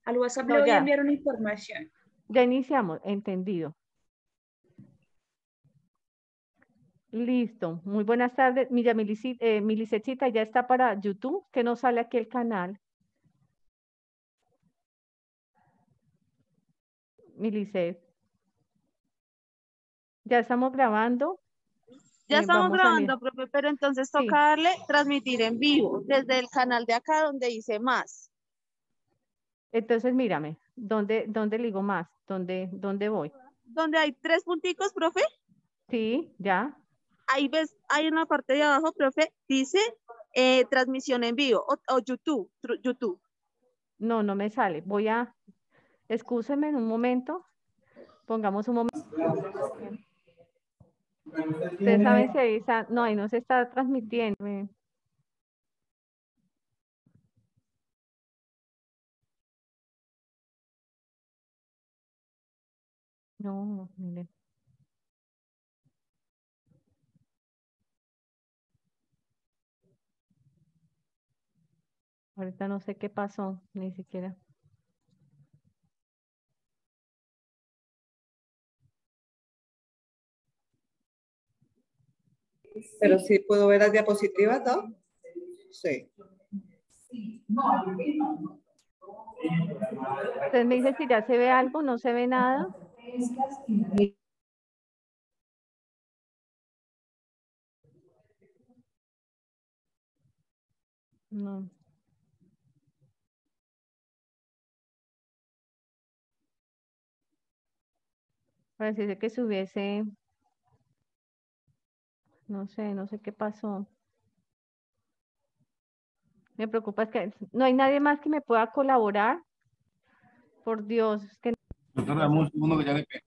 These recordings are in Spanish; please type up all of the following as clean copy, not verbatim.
Al WhatsApp No, le voy a ya. enviar una información. Ya iniciamos, entendido. Listo. Muy buenas tardes. Mira, Milicetita ya está para YouTube, que no sale aquí el canal. Milicet. Ya estamos grabando. Ya estamos Vamos a mirar. grabando, profe, pero entonces Sí. toca darle transmitir en vivo desde el canal de acá donde dice más. Entonces, mírame. ¿Dónde le digo más? ¿Dónde voy? Donde hay 3 punticos, profe, Sí, ya. ahí ves, hay una parte de abajo, profe, dice transmisión en vivo o YouTube, YouTube. No, no me sale. Excúseme en un momento. Pongamos un momento. Ustedes saben si ahí está, no, ahí no se está transmitiendo. No, mire. Ahorita no sé qué pasó, ni siquiera. Pero sí puedo ver las diapositivas, ¿no? Sí. Usted me dice si ya se ve algo, no se ve nada. No. Parece que se hubiese, no sé qué pasó. Me preocupa es que no hay nadie más que me pueda colaborar. Por Dios, es que Doctora, dame un segundo que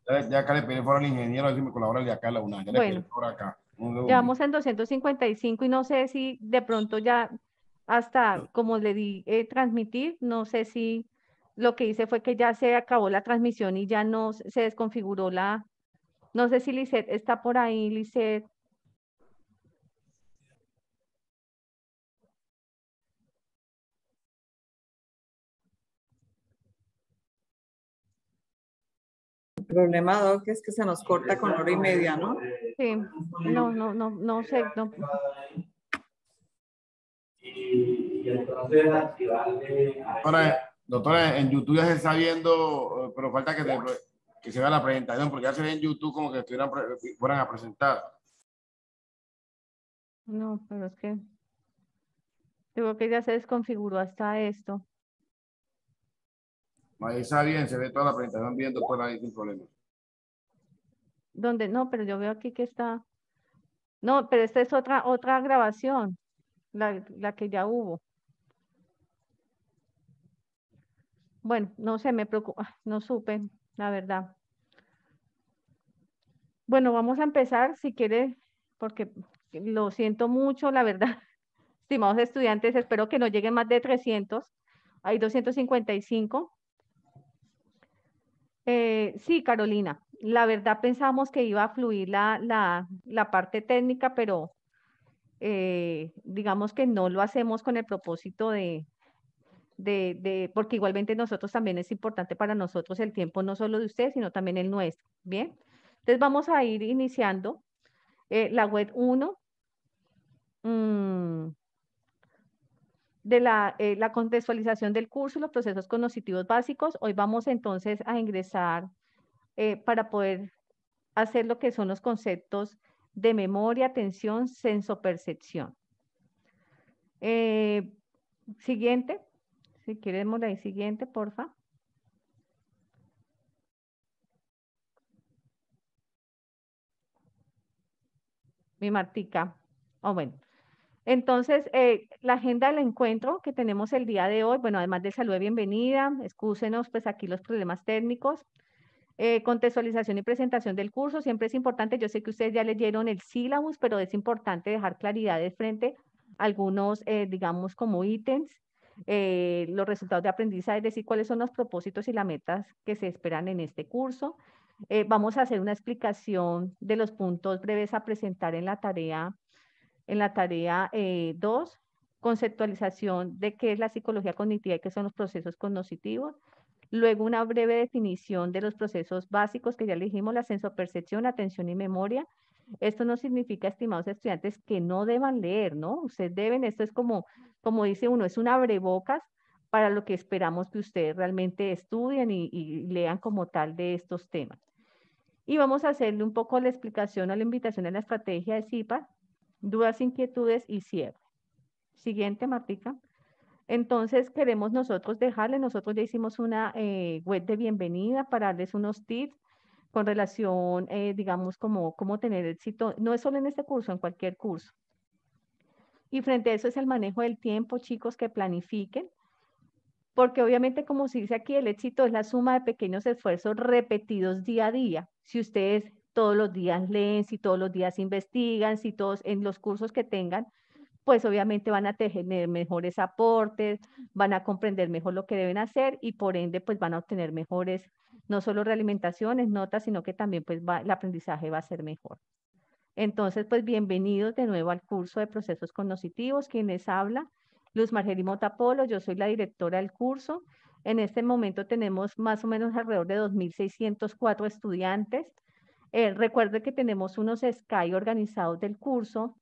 ya acá le pedí por al ingeniero a ver si me colabora el de acá a la una. Ya le pedí bueno, por acá. ya vamos en 255 y no sé si de pronto ya hasta como le di transmitir, no sé si lo que hice fue que ya se acabó la transmisión y ya no se desconfiguró no sé si Lisette está por ahí, Lisette. El problema, Doc, es que se nos corta con hora y media, ¿no? Sí, no sé, no. Doctora, en YouTube ya se está viendo, pero falta que se vea la presentación, porque ya se ve en YouTube como que fueran a presentar. No, pero es que digo que ya se desconfiguró hasta esto. Ahí está bien, se ve toda la presentación bien, doctora, ahí sin problema. ¿Dónde? No, pero yo veo aquí que está. No, pero esta es otra grabación, la que ya hubo. Bueno, no sé, me preocupa, no supe, la verdad. Bueno, vamos a empezar, si quiere, porque lo siento mucho, la verdad. Estimados estudiantes, espero que no lleguen más de 300. Hay 255. Sí, Carolina, la verdad pensamos que iba a fluir la parte técnica, pero digamos que no lo hacemos con el propósito porque igualmente nosotros también es importante para nosotros el tiempo no solo de ustedes, sino también el nuestro. Bien, entonces vamos a ir iniciando la web 1 de la contextualización del curso y los procesos cognitivos básicos. Hoy vamos entonces a ingresar para poder hacer lo que son los conceptos de memoria, atención, sensopercepción. Eh, Siguiente, si queremos la siguiente, porfa. Mi Martica. Bueno. Entonces, la agenda del encuentro que tenemos el día de hoy, bueno, además del saludo de bienvenida, excúsenos pues aquí los problemas técnicos, contextualización y presentación del curso, siempre es importante, yo sé que ustedes ya leyeron el sílabus, pero es importante dejar claridades frente a algunos, digamos, como ítems, los resultados de aprendizaje, es decir, cuáles son los propósitos y las metas que se esperan en este curso. Vamos a hacer una explicación de los puntos breves a presentar en la tarea 2, conceptualización de qué es la psicología cognitiva y qué son los procesos cognitivos. Luego una breve definición de los procesos básicos que ya le dijimos, la sensopercepción, atención y memoria. Esto no significa, estimados estudiantes, que no deban leer, ¿no? Ustedes deben, esto es como dice uno, es un abrebocas para lo que esperamos que ustedes realmente estudien y lean como tal de estos temas. Y vamos a hacerle un poco la explicación o la invitación a la estrategia de CIPA, dudas, inquietudes y cierre. Siguiente, Martica. Entonces, queremos nosotros dejarle, nosotros ya hicimos una web de bienvenida para darles unos tips con relación, digamos, cómo tener éxito, no es solo en este curso, en cualquier curso. Y frente a eso es el manejo del tiempo, chicos, que planifiquen, porque obviamente, como se dice aquí, el éxito es la suma de pequeños esfuerzos repetidos día a día. Si ustedes todos los días leen, si todos los días investigan, si todos en los cursos que tengan, pues obviamente van a tener mejores aportes, van a comprender mejor lo que deben hacer y por ende pues van a obtener mejores, no solo realimentaciones, notas, sino que también pues el aprendizaje va a ser mejor. Entonces pues bienvenidos de nuevo al curso de procesos cognitivos. Quien les habla, Luz Margery Mota Polo, yo soy la directora del curso. En este momento tenemos más o menos alrededor de 2.604 estudiantes. Recuerde que tenemos unos SKY organizados del curso,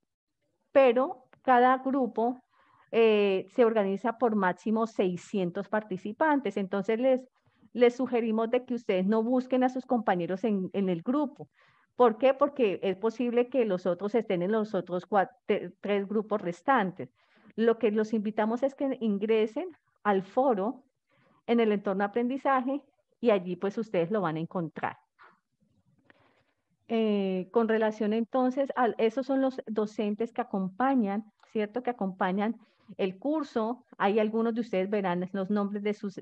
pero cada grupo se organiza por máximo 600 participantes. Entonces les sugerimos de que ustedes no busquen a sus compañeros en el grupo. ¿Por qué? Porque es posible que los otros estén en los otros tres grupos restantes. Lo que los invitamos es que ingresen al foro en el entorno de aprendizaje y allí pues ustedes lo van a encontrar. Con relación entonces a esos son los docentes que acompañan, ¿cierto? Que acompañan el curso. Hay algunos de ustedes verán los nombres de sus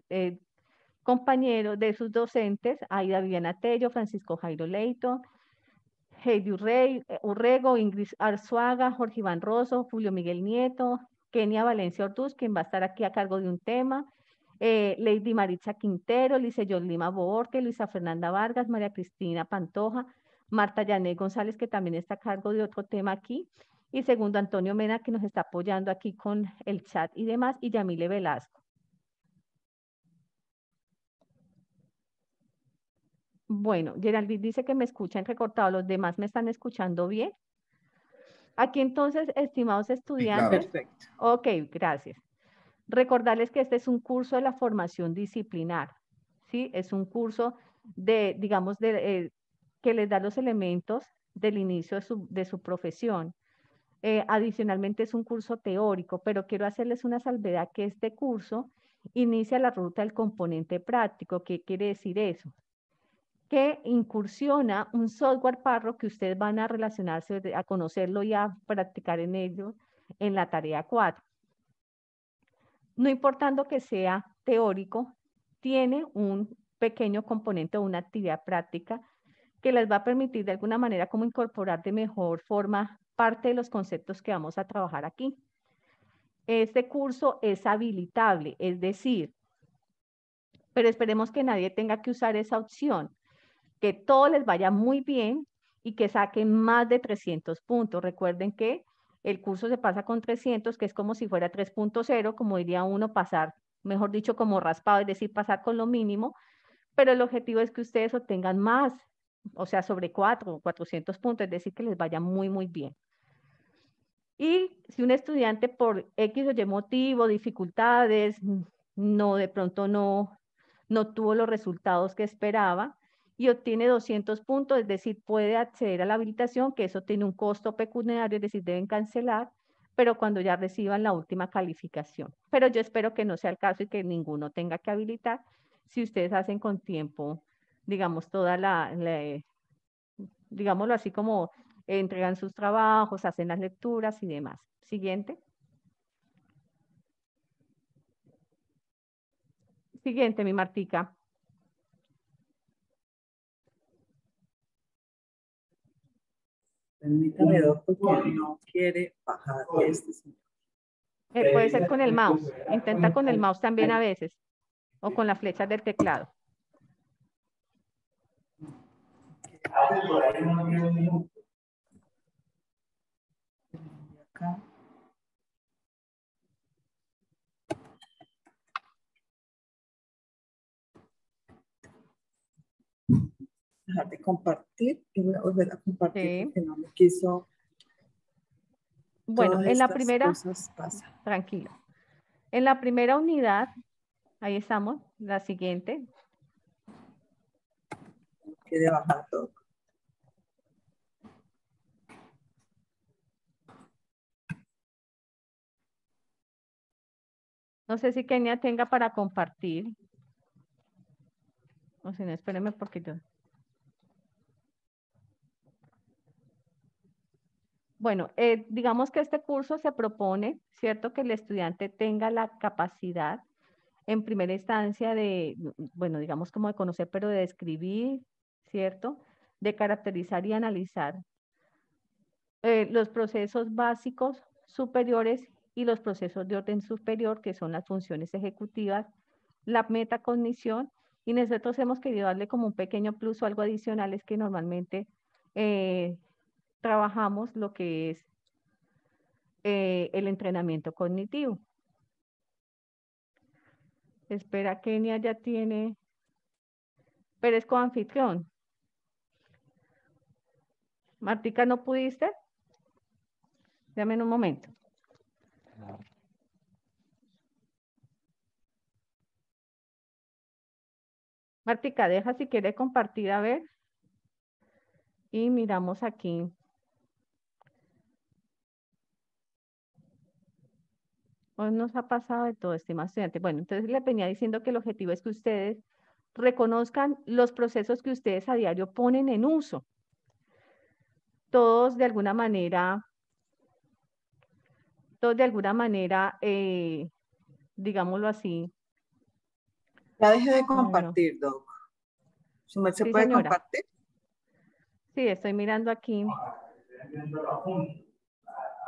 compañeros, de sus docentes. Aida Viviana Tello, Francisco Jairo Leito, Heidi Urrego, Ingrid Arzuaga, Jorge Iván Rosso, Julio Miguel Nieto, Kenia Valencia Orduz, quien va a estar aquí a cargo de un tema, Lady Maritza Quintero, Lice Lima Borque, Luisa Fernanda Vargas, María Cristina Pantoja, Marta Yané González, que también está a cargo de otro tema aquí, y segundo Antonio Mena, que nos está apoyando aquí con el chat y demás, y Yamile Velasco. Bueno, Geraldine dice que me escuchan recortado, los demás me están escuchando bien. Aquí entonces, estimados estudiantes, Perfecto. ok, gracias. Recordarles que este es un curso de la formación disciplinar, ¿sí? Es un curso de, digamos, que les da los elementos del inicio de su profesión. Adicionalmente es un curso teórico, pero quiero hacerles una salvedad que este curso inicia la ruta del componente práctico. ¿Qué quiere decir eso? Que incursiona un software Parro que ustedes van a relacionarse, a conocerlo y a practicar en ello en la tarea 4. No importando que sea teórico, tiene un pequeño componente o una actividad práctica que les va a permitir de alguna manera como incorporar de mejor forma parte de los conceptos que vamos a trabajar aquí. Este curso es habilitable, es decir, pero esperemos que nadie tenga que usar esa opción, que todo les vaya muy bien y que saquen más de 300 puntos. Recuerden que el curso se pasa con 300, que es como si fuera 3.0, como diría uno, pasar, mejor dicho, como raspado, es decir, pasar con lo mínimo, pero el objetivo es que ustedes obtengan más, o sea, sobre 400 puntos, es decir, que les vaya muy, muy bien. Y si un estudiante por X o Y motivo, dificultades, de pronto no tuvo los resultados que esperaba y obtiene 200 puntos, es decir, puede acceder a la habilitación, que eso tiene un costo pecuniario, es decir, deben cancelar, pero cuando ya reciban la última calificación. Pero yo espero que no sea el caso y que ninguno tenga que habilitar si ustedes hacen con tiempo, digamos, digámoslo así como entregan sus trabajos, hacen las lecturas y demás. Siguiente. Siguiente, mi Martica. Permítame dos porque no quiere bajar este señor. Puede ser con el mouse. Intenta con el mouse también a veces. O con las flechas del teclado. Acá. dejar de compartir y voy a volver a compartir Sí. porque no me quiso. Bueno, Todas en la estas primera, cosas pasan. tranquilo. En la primera unidad, ahí estamos, la siguiente. Quiere bajar todo. No sé si Kenia tenga para compartir. O si no, espéreme porque yo... Bueno, digamos que este curso se propone, ¿cierto? Que el estudiante tenga la capacidad en primera instancia de, bueno, digamos como de conocer, pero de describir, ¿cierto? De caracterizar y analizar los procesos básicos superiores y los procesos de orden superior, que son las funciones ejecutivas, la metacognición, y nosotros hemos querido darle como un pequeño plus o algo adicional, es que normalmente trabajamos lo que es el entrenamiento cognitivo. Espera, Kenia ya tiene, pero es coanfitrión. Martica, ¿no pudiste? Dame en un momento. Martica, deja si quiere compartir, a ver. Y miramos aquí. Hoy nos ha pasado de todo, estimado estudiante. Bueno, entonces le venía diciendo que el objetivo es que ustedes reconozcan los procesos que ustedes a diario ponen en uso. Todos de alguna manera, digámoslo así. Ya dejé de Bueno, compartir, Doc. ¿Su merced sí, puede señora. compartir? Sí, estoy mirando aquí.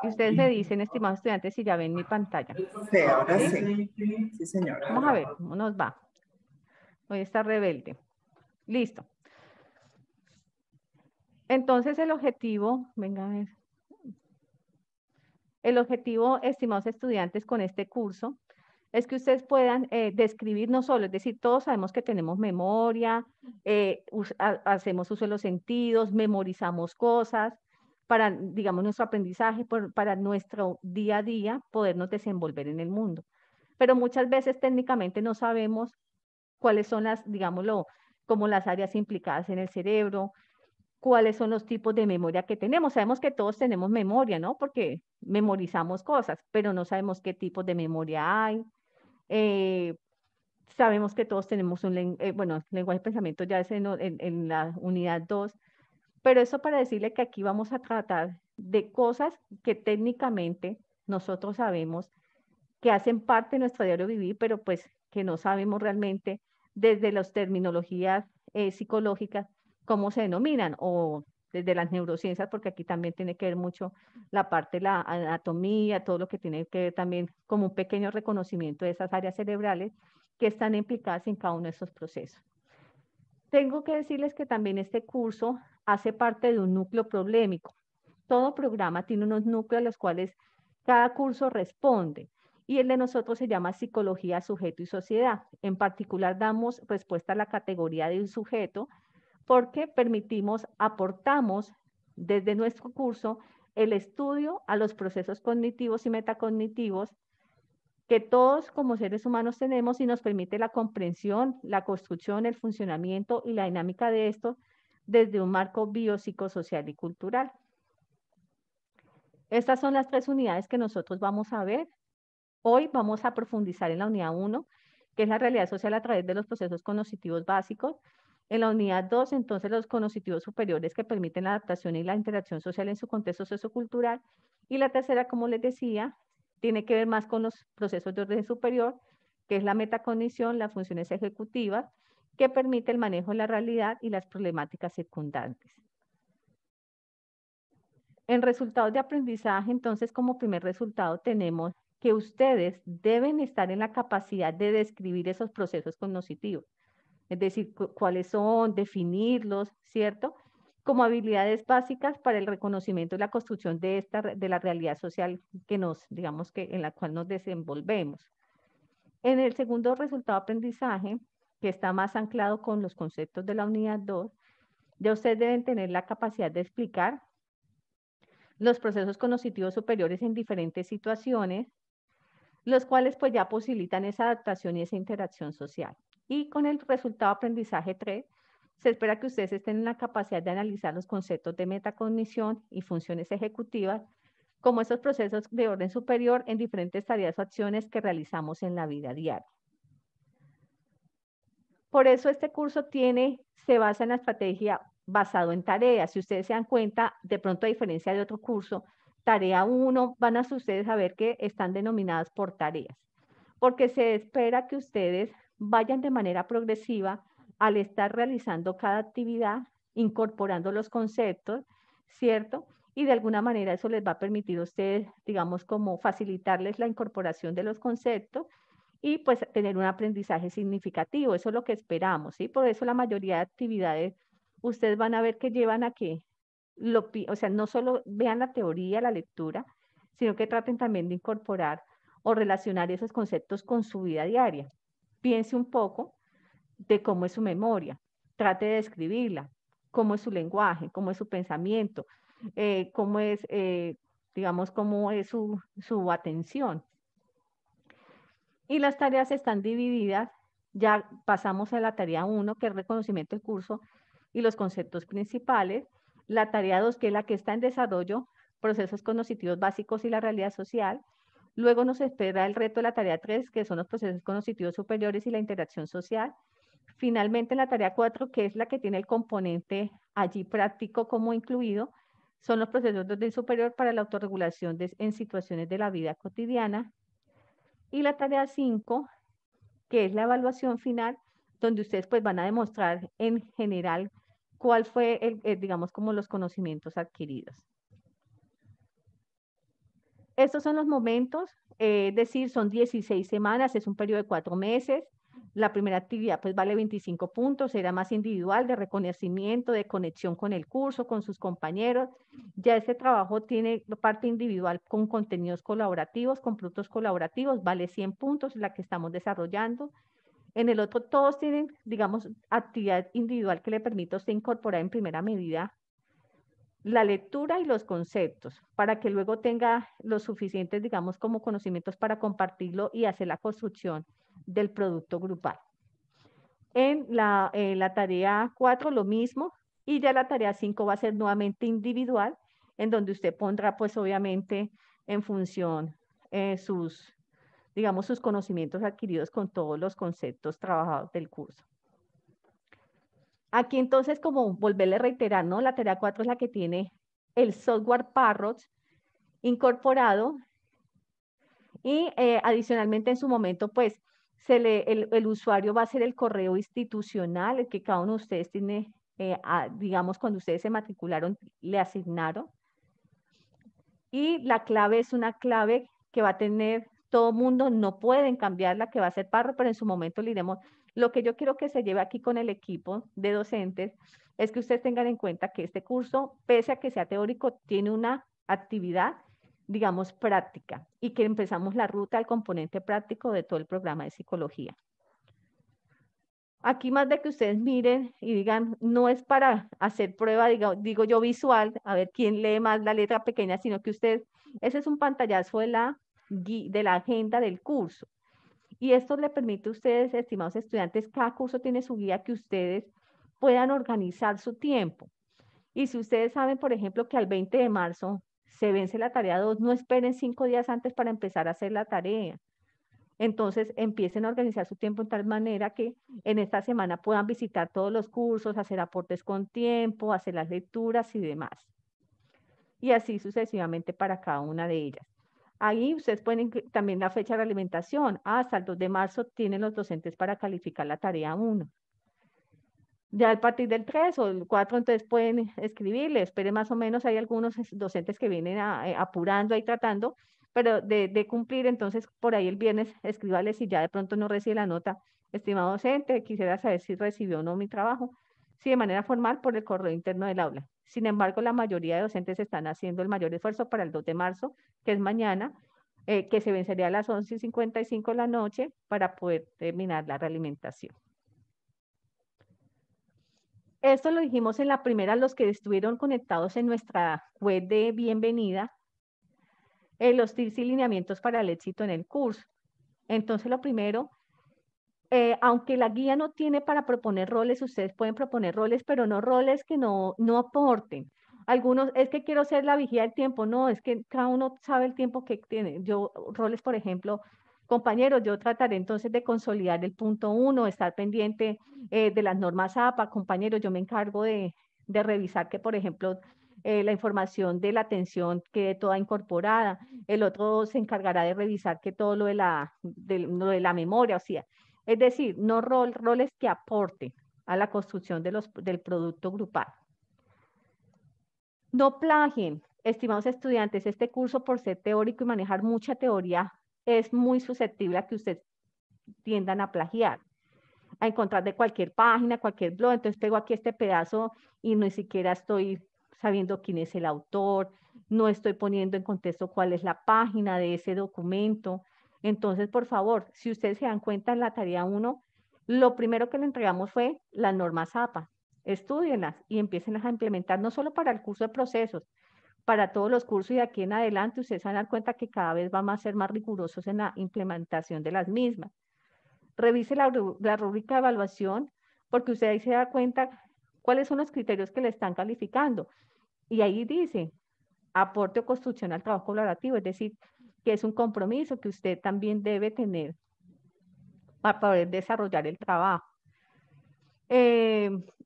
Y ustedes me dicen, estimados estudiantes, si ya ven mi pantalla. Sí, ahora ¿Sí? sí. Sí, señora. Vamos a ver cómo nos va. Hoy está rebelde. Listo. Entonces el objetivo, venga a ver. El objetivo, estimados estudiantes, con este curso es que ustedes puedan describir no solo, es decir, todos sabemos que tenemos memoria, hacemos uso de los sentidos, memorizamos cosas para, digamos, nuestro aprendizaje, para nuestro día a día, podernos desenvolver en el mundo. Pero muchas veces técnicamente no sabemos cuáles son las, digámoslo, como las áreas implicadas en el cerebro, cuáles son los tipos de memoria que tenemos. Sabemos que todos tenemos memoria, ¿no? Porque memorizamos cosas, pero no sabemos qué tipos de memoria hay. Eh, sabemos que todos tenemos bueno, lenguaje de pensamiento ya es en la unidad 2, pero eso para decirle que aquí vamos a tratar de cosas que técnicamente nosotros sabemos que hacen parte de nuestro diario vivir, pero pues que no sabemos realmente desde las terminologías psicológicas cómo se denominan o desde las neurociencias, porque aquí también tiene que ver mucho la parte de la anatomía, todo lo que tiene que ver también como un pequeño reconocimiento de esas áreas cerebrales que están implicadas en cada uno de esos procesos. Tengo que decirles que también este curso hace parte de un núcleo problemático. Todo programa tiene unos núcleos a los cuales cada curso responde. Y el de nosotros se llama Psicología, Sujeto y Sociedad. En particular, damos respuesta a la categoría de un sujeto porque aportamos desde nuestro curso el estudio a los procesos cognitivos y metacognitivos que todos como seres humanos tenemos y nos permite la comprensión, la construcción, el funcionamiento y la dinámica de esto desde un marco biopsicosocial y cultural. Estas son las 3 unidades que nosotros vamos a ver. Hoy vamos a profundizar en la unidad 1, que es la realidad social a través de los procesos cognitivos básicos. En la unidad 2, entonces, los cognitivos superiores que permiten la adaptación y la interacción social en su contexto sociocultural. Y la tercera, como les decía, tiene que ver más con los procesos de orden superior, que es la metacognición, las funciones ejecutivas, que permite el manejo de la realidad y las problemáticas circundantes. En resultados de aprendizaje, entonces, como primer resultado tenemos que ustedes deben estar en la capacidad de describir esos procesos cognitivos, es decir, cuáles son, definirlos, ¿cierto? Como habilidades básicas para el reconocimiento y la construcción de la realidad social que digamos que en la cual nos desenvolvemos. En el segundo resultado de aprendizaje, que está más anclado con los conceptos de la unidad 2, Ya ustedes deben tener la capacidad de explicar los procesos cognitivos superiores en diferentes situaciones, los cuales pues ya posibilitan esa adaptación y esa interacción social. Y con el resultado aprendizaje 3, se espera que ustedes estén en la capacidad de analizar los conceptos de metacognición y funciones ejecutivas como esos procesos de orden superior en diferentes tareas o acciones que realizamos en la vida diaria. Por eso este curso se basa en la estrategia basado en tareas. Si ustedes se dan cuenta, de pronto a diferencia de otro curso, tarea 1, van a ustedes a ver que están denominadas por tareas, porque se espera que ustedes vayan de manera progresiva al estar realizando cada actividad, incorporando los conceptos, ¿cierto? Y de alguna manera eso les va a permitir a ustedes, digamos, como facilitarles la incorporación de los conceptos y pues tener un aprendizaje significativo. Eso es lo que esperamos, ¿sí? Por eso la mayoría de actividades ustedes van a ver que llevan a que, o sea, no solo vean la teoría, la lectura, sino que traten también de incorporar o relacionar esos conceptos con su vida diaria. Piense un poco de cómo es su memoria, trate de describirla, cómo es su lenguaje, cómo es su pensamiento, cómo es, digamos, cómo es su atención. Y las tareas están divididas, ya pasamos a la tarea 1, que es reconocimiento del curso y los conceptos principales. La tarea 2, que es la que está en desarrollo, procesos cognitivos básicos y la realidad social. Luego nos espera el reto de la tarea 3, que son los procesos cognitivos superiores y la interacción social. Finalmente, la tarea 4, que es la que tiene el componente allí práctico como incluido, son los procesos de orden superior para la autorregulación en situaciones de la vida cotidiana. Y la tarea 5, que es la evaluación final, donde ustedes pues van a demostrar en general cuál fue, digamos, como los conocimientos adquiridos. Estos son los momentos, es decir, son 16 semanas, es un periodo de 4 meses. La primera actividad pues vale 25 puntos, era más individual, de reconocimiento, de conexión con el curso, con sus compañeros. Ya este trabajo tiene parte individual con contenidos colaborativos, con productos colaborativos, vale 100 puntos, la que estamos desarrollando. En el otro todos tienen, digamos, actividad individual que le permite a usted incorporar en primera medida la lectura y los conceptos, para que luego tenga los suficientes, digamos, como conocimientos para compartirlo y hacer la construcción del producto grupal. En la tarea 4 lo mismo, y ya la tarea 5 va a ser nuevamente individual, en donde usted pondrá, pues obviamente, en función digamos, sus conocimientos adquiridos con todos los conceptos trabajados del curso. Aquí entonces, como volverle a reiterar, ¿no? La tarea 4 es la que tiene el software Parrot incorporado y adicionalmente en su momento, pues, el usuario va a ser el correo institucional, el que cada uno de ustedes tiene, digamos, cuando ustedes se matricularon, le asignaron. Y la clave es una clave que va a tener todo mundo, no pueden cambiarla, que va a ser Parrot, pero en su momento le diremos. Lo que yo quiero que se lleve aquí con el equipo de docentes es que ustedes tengan en cuenta que este curso, pese a que sea teórico, tiene una actividad, digamos, práctica y que empezamos la ruta al componente práctico de todo el programa de psicología. Aquí más de que ustedes miren y digan, no es para hacer prueba, digo yo visual, a ver quién lee más la letra pequeña, sino que ustedes, ese es un pantallazo de la agenda del curso. Y esto le permite a ustedes, estimados estudiantes, cada curso tiene su guía que ustedes puedan organizar su tiempo. Y si ustedes saben, por ejemplo, que al 20 de marzo se vence la tarea 2, no esperen 5 días antes para empezar a hacer la tarea. Entonces empiecen a organizar su tiempo de tal manera que en esta semana puedan visitar todos los cursos, hacer aportes con tiempo, hacer las lecturas y demás. Y así sucesivamente para cada una de ellas. Ahí ustedes pueden también la fecha de alimentación. Hasta el 2 de marzo tienen los docentes para calificar la tarea 1. Ya a partir del 3 o el 4, entonces pueden escribirle. Espere más o menos, hay algunos docentes que vienen apurando ahí tratando, pero de cumplir, entonces por ahí el viernes escríbale si ya de pronto no recibe la nota. Estimado docente, quisiera saber si recibió o no mi trabajo. Sí, de manera formal por el correo interno del aula. Sin embargo, la mayoría de docentes están haciendo el mayor esfuerzo para el 2 de marzo, que es mañana, que se vencería a las 11:55 de la noche para poder terminar la realimentación. Esto lo dijimos en la primera, los que estuvieron conectados en nuestra web de bienvenida, los tips y lineamientos para el éxito en el curso. Entonces, lo primero, aunque la guía no tiene para proponer roles, ustedes pueden proponer roles, pero no roles que no aporten. Algunos, es que quiero ser la vigía del tiempo, no, es que cada uno sabe el tiempo que tiene. Yo, roles, por ejemplo, compañeros, yo trataré entonces de consolidar el punto 1, estar pendiente de las normas APA, compañeros, yo me encargo de revisar que, por ejemplo, la información de la atención quede toda incorporada, el otro se encargará de revisar que todo lo lo de la memoria, o sea, es decir, no roles que aporten a la construcción del producto grupal. No plagien, estimados estudiantes, este curso por ser teórico y manejar mucha teoría es muy susceptible a que ustedes tiendan a plagiar, a encontrar de cualquier página, cualquier blog. Entonces pego aquí este pedazo y ni siquiera estoy sabiendo quién es el autor, no estoy poniendo en contexto cuál es la página de ese documento. Entonces, por favor, si ustedes se dan cuenta en la tarea 1, lo primero que le entregamos fue las normas APA. Estúdienlas y empiecen a implementar, no solo para el curso de procesos, para todos los cursos y de aquí en adelante ustedes se van a dar cuenta que cada vez vamos a ser más rigurosos en la implementación de las mismas. Revise la rúbrica de evaluación porque usted ahí se da cuenta cuáles son los criterios que le están calificando. Y ahí dice, aporte o construcción al trabajo colaborativo, es decir, que es un compromiso que usted también debe tener para poder desarrollar el trabajo.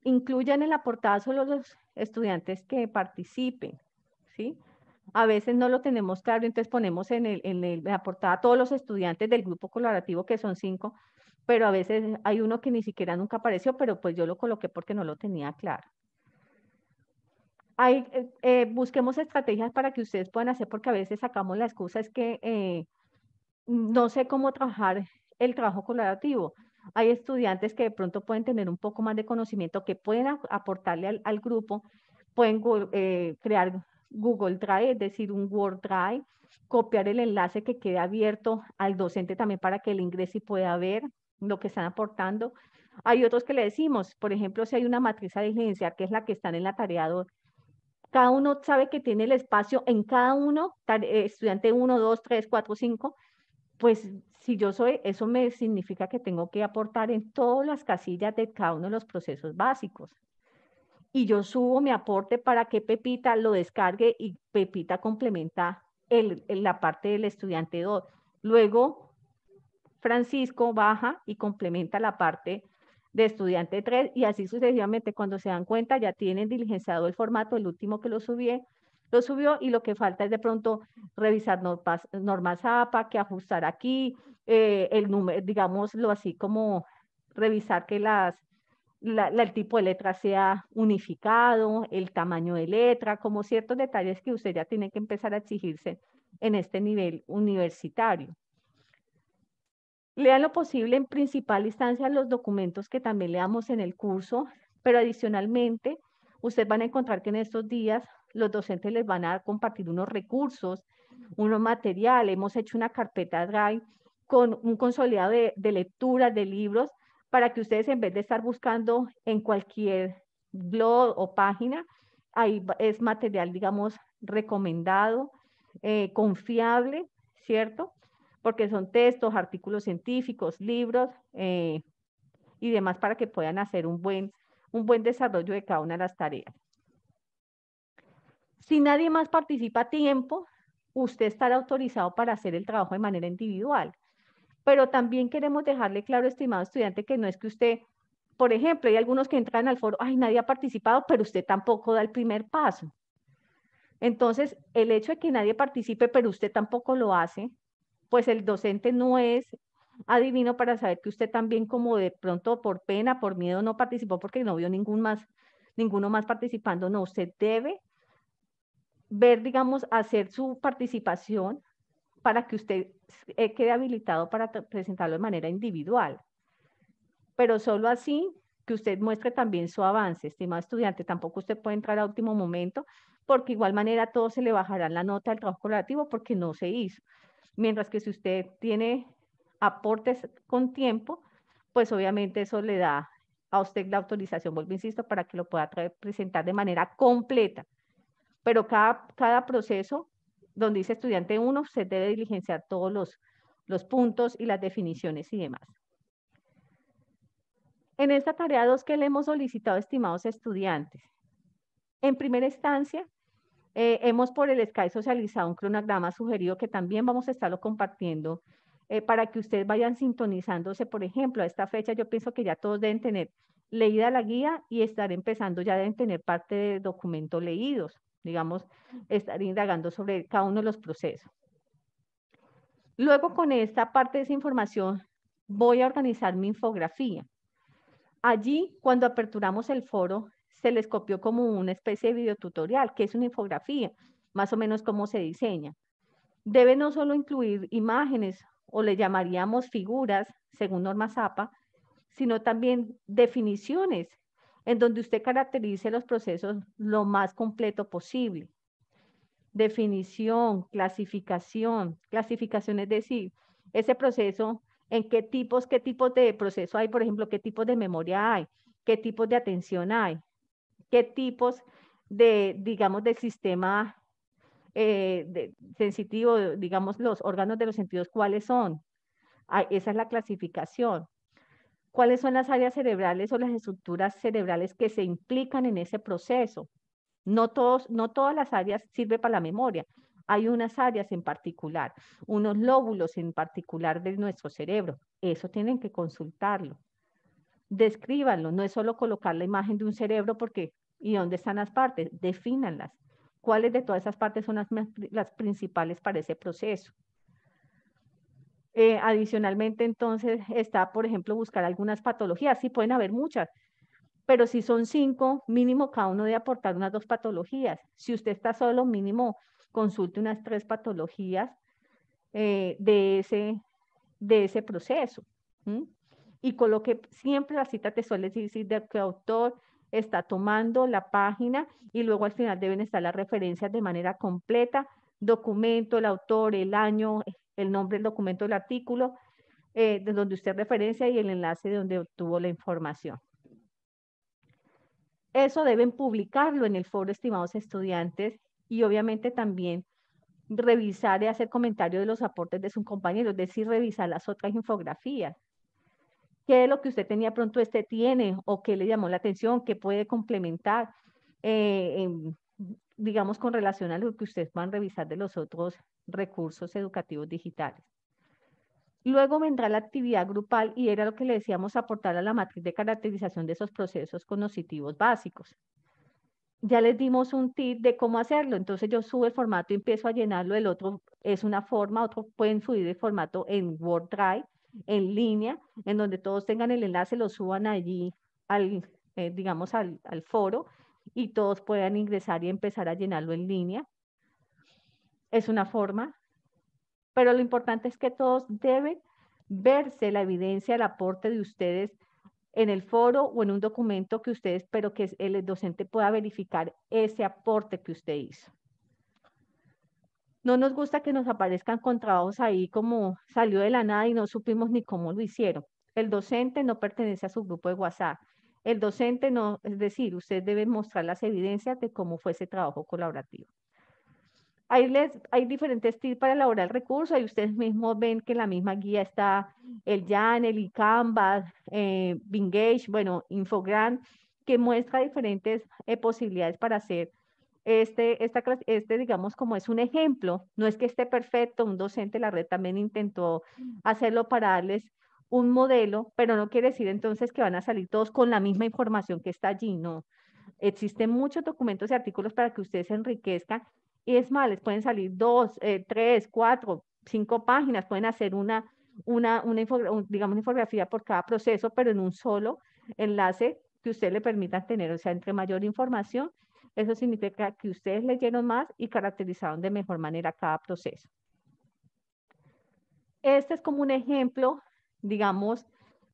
Incluyan en la portada solo los estudiantes que participen, ¿sí? A veces no lo tenemos claro, entonces ponemos en la portada todos los estudiantes del grupo colaborativo, que son 5, pero a veces hay uno que ni siquiera nunca apareció, pero pues yo lo coloqué porque no lo tenía claro. Busquemos estrategias para que ustedes puedan hacer, porque a veces sacamos la excusa, es que no sé cómo trabajar el trabajo colaborativo. Hay estudiantes que de pronto pueden tener un poco más de conocimiento, que pueden aportarle al grupo, pueden crear Google Drive, es decir, un Word Drive, copiar el enlace que quede abierto al docente también para que él ingrese y pueda ver lo que están aportando. Hay otros que le decimos, por ejemplo, si hay una matriz a diligenciar, que es la que están en la tarea 2, cada uno sabe que tiene el espacio en cada uno, estudiante 1, 2, 3, 4, 5, pues si yo soy, eso me significa que tengo que aportar en todas las casillas de cada uno de los procesos básicos. Y yo subo mi aporte para que Pepita lo descargue y Pepita complementa la parte del estudiante 2. Luego, Francisco baja y complementa la parte de estudiante 3 y así sucesivamente. Cuando se dan cuenta ya tienen diligenciado el formato, el último que lo subió y lo que falta es de pronto revisar normas APA, que ajustar aquí, el número, digámoslo así, como revisar que el tipo de letra sea unificado, el tamaño de letra, como ciertos detalles que usted ya tiene que empezar a exigirse en este nivel universitario. Lean lo posible en principal instancia los documentos que también leamos en el curso, pero adicionalmente, ustedes van a encontrar que en estos días los docentes les van a compartir unos recursos, unos materiales. Hemos hecho una carpeta Drive con un consolidado de lecturas, de libros, para que ustedes en vez de estar buscando en cualquier blog o página, ahí es material, digamos, recomendado, confiable, ¿cierto? Porque son textos, artículos científicos, libros y demás para que puedan hacer un buen desarrollo de cada una de las tareas. Si nadie más participa a tiempo, usted estará autorizado para hacer el trabajo de manera individual. Pero también queremos dejarle claro, estimado estudiante, que no es que usted, por ejemplo, hay algunos que entran al foro, ay, nadie ha participado, pero usted tampoco da el primer paso. Entonces, el hecho de que nadie participe, pero usted tampoco lo hace, pues el docente no es adivino para saber que usted también, como de pronto por pena, por miedo, no participó porque no vio ninguno más participando. No, usted debe ver, digamos, hacer su participación para que usted quede habilitado para presentarlo de manera individual. Pero solo así que usted muestre también su avance, estimado estudiante. Tampoco usted puede entrar a último momento, porque igual manera todo se le bajará la nota del trabajo colaborativo porque no se hizo. Mientras que si usted tiene aportes con tiempo, pues obviamente eso le da a usted la autorización, vuelvo, insisto, para que lo pueda presentar de manera completa. Pero cada proceso donde dice estudiante 1, usted debe diligenciar todos los puntos y las definiciones y demás. En esta tarea 2 que le hemos solicitado, estimados estudiantes, en primera instancia, hemos por el Skype socializado un cronograma sugerido que también vamos a estarlo compartiendo para que ustedes vayan sintonizándose. Por ejemplo, a esta fecha yo pienso que ya todos deben tener leída la guía y estar empezando, ya deben tener parte de documentos leídos, digamos, estar indagando sobre cada uno de los procesos. Luego, con esta parte de esa información, voy a organizar mi infografía. Allí, cuando aperturamos el foro, se les copió como una especie de videotutorial, que es una infografía, más o menos cómo se diseña. Debe no solo incluir imágenes, o le llamaríamos figuras, según norma Zapa, sino también definiciones, en donde usted caracterice los procesos lo más completo posible. Definición, clasificación, es decir, ese proceso, en qué tipos de proceso hay, por ejemplo, qué tipos de memoria hay, qué tipos de atención hay, qué tipos de, digamos, de sistema sensitivo, digamos, los órganos de los sentidos, ¿cuáles son? Esa es la clasificación. ¿Cuáles son las áreas cerebrales o las estructuras cerebrales que se implican en ese proceso? No todas las áreas sirven para la memoria. Hay unas áreas en particular, unos lóbulos en particular de nuestro cerebro. Eso tienen que consultarlo. Descríbanlo, no es solo colocar la imagen de un cerebro porque, ¿y dónde están las partes? Defínanlas. ¿Cuáles de todas esas partes son las principales para ese proceso? Adicionalmente, entonces, está, por ejemplo, buscar algunas patologías. Sí, pueden haber muchas, pero si son 5, mínimo cada uno debe aportar unas 2 patologías. Si usted está solo, mínimo consulte unas 3 patologías de ese proceso. Y coloque siempre la cita textual, es decir, de qué autor está tomando la página, y luego al final deben estar las referencias de manera completa, documento, el autor, el año, el nombre del documento, del artículo, de donde usted referencia y el enlace de donde obtuvo la información. Eso deben publicarlo en el foro, estimados estudiantes, y obviamente también revisar y hacer comentario de los aportes de sus compañeros, es decir, revisar las otras infografías. ¿Qué de lo que usted tenía pronto tiene o qué le llamó la atención, qué puede complementar, digamos, con relación a lo que ustedes van a revisar de los otros recursos educativos digitales? Luego vendrá la actividad grupal y era lo que le decíamos, aportar a la matriz de caracterización de esos procesos cognitivos básicos. Ya les dimos un tip de cómo hacerlo, entonces yo subo el formato y empiezo a llenarlo. El otro es una forma, otros pueden subir el formato en Word Drive, en línea, en donde todos tengan el enlace, lo suban allí, digamos, al foro, y todos puedan ingresar y empezar a llenarlo en línea. Es una forma, pero lo importante es que todos deben verse la evidencia, el aporte de ustedes en el foro o en un documento que ustedes, pero que el docente pueda verificar ese aporte que usted hizo. No nos gusta que nos aparezcan con trabajos ahí como salió de la nada y no supimos ni cómo lo hicieron. El docente no pertenece a su grupo de WhatsApp. El docente no, es decir, usted debe mostrar las evidencias de cómo fue ese trabajo colaborativo. Hay diferentes tips para elaborar el recurso, y ustedes mismos ven que en la misma guía está el Yanel, el Canvas, Bingage, bueno, Infogram, que muestra diferentes posibilidades para hacer digamos, como es un ejemplo. No es que esté perfecto, un docente, la red también intentó hacerlo para darles un modelo, pero no quiere decir entonces que van a salir todos con la misma información que está allí, no. Existen muchos documentos y artículos para que ustedes se enriquezcan. Y es más, les pueden salir 2, 3, 4, 5 páginas, pueden hacer digamos, una infografía por cada proceso, pero en un solo enlace que ustedes le permitan tener. O sea, entre mayor información, eso significa que ustedes leyeron más y caracterizaron de mejor manera cada proceso. Este es como un ejemplo, digamos,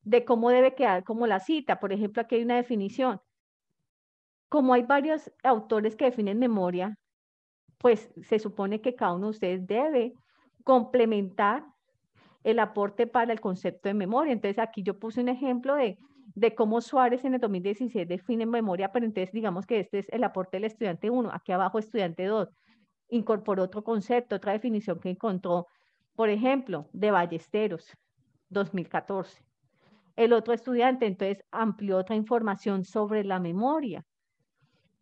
de cómo debe quedar como la cita. Por ejemplo, aquí hay una definición. Como hay varios autores que definen memoria, pues se supone que cada uno de ustedes debe complementar el aporte para el concepto de memoria. Entonces aquí yo puse un ejemplo de de cómo Suárez en el 2016 define memoria, pero entonces digamos que este es el aporte del estudiante 1, aquí abajo estudiante 2, incorporó otro concepto, otra definición que encontró, por ejemplo, de Ballesteros, 2014. El otro estudiante entonces amplió otra información sobre la memoria.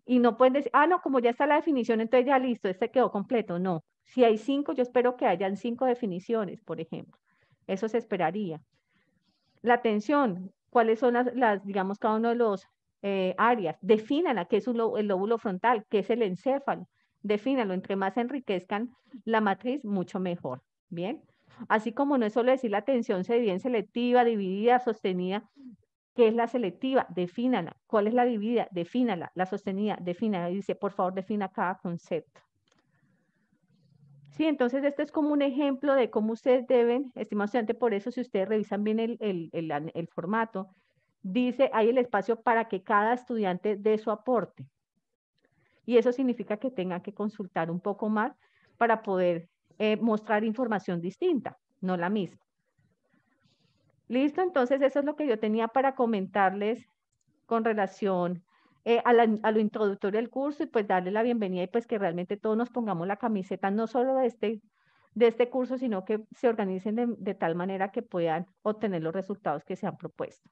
Y no pueden decir, ah, no, como ya está la definición, entonces ya listo, este quedó completo. No, si hay 5, yo espero que hayan 5 definiciones, por ejemplo. Eso se esperaría. La atención, ¿cuáles son digamos, cada uno de los áreas? Defínala, qué es el lóbulo frontal, qué es el encéfalo. Defínalo, entre más enriquezcan la matriz, mucho mejor. Bien. Así como no es solo decir la atención se divide en selectiva, dividida, sostenida. ¿Qué es la selectiva? Defínala. ¿Cuál es la dividida? Defínala. La sostenida, defínala. Dice, por favor, defina cada concepto. Sí, entonces este es como un ejemplo de cómo ustedes deben, estimado estudiante, por eso si ustedes revisan bien el formato, dice, hay el espacio para que cada estudiante dé su aporte. Y eso significa que tengan que consultar un poco más para poder mostrar información distinta, no la misma. Listo, entonces eso es lo que yo tenía para comentarles con relación a lo introductorio del curso y pues darle la bienvenida y pues que realmente todos nos pongamos la camiseta, no solo de este curso, sino que se organicen de tal manera que puedan obtener los resultados que se han propuesto.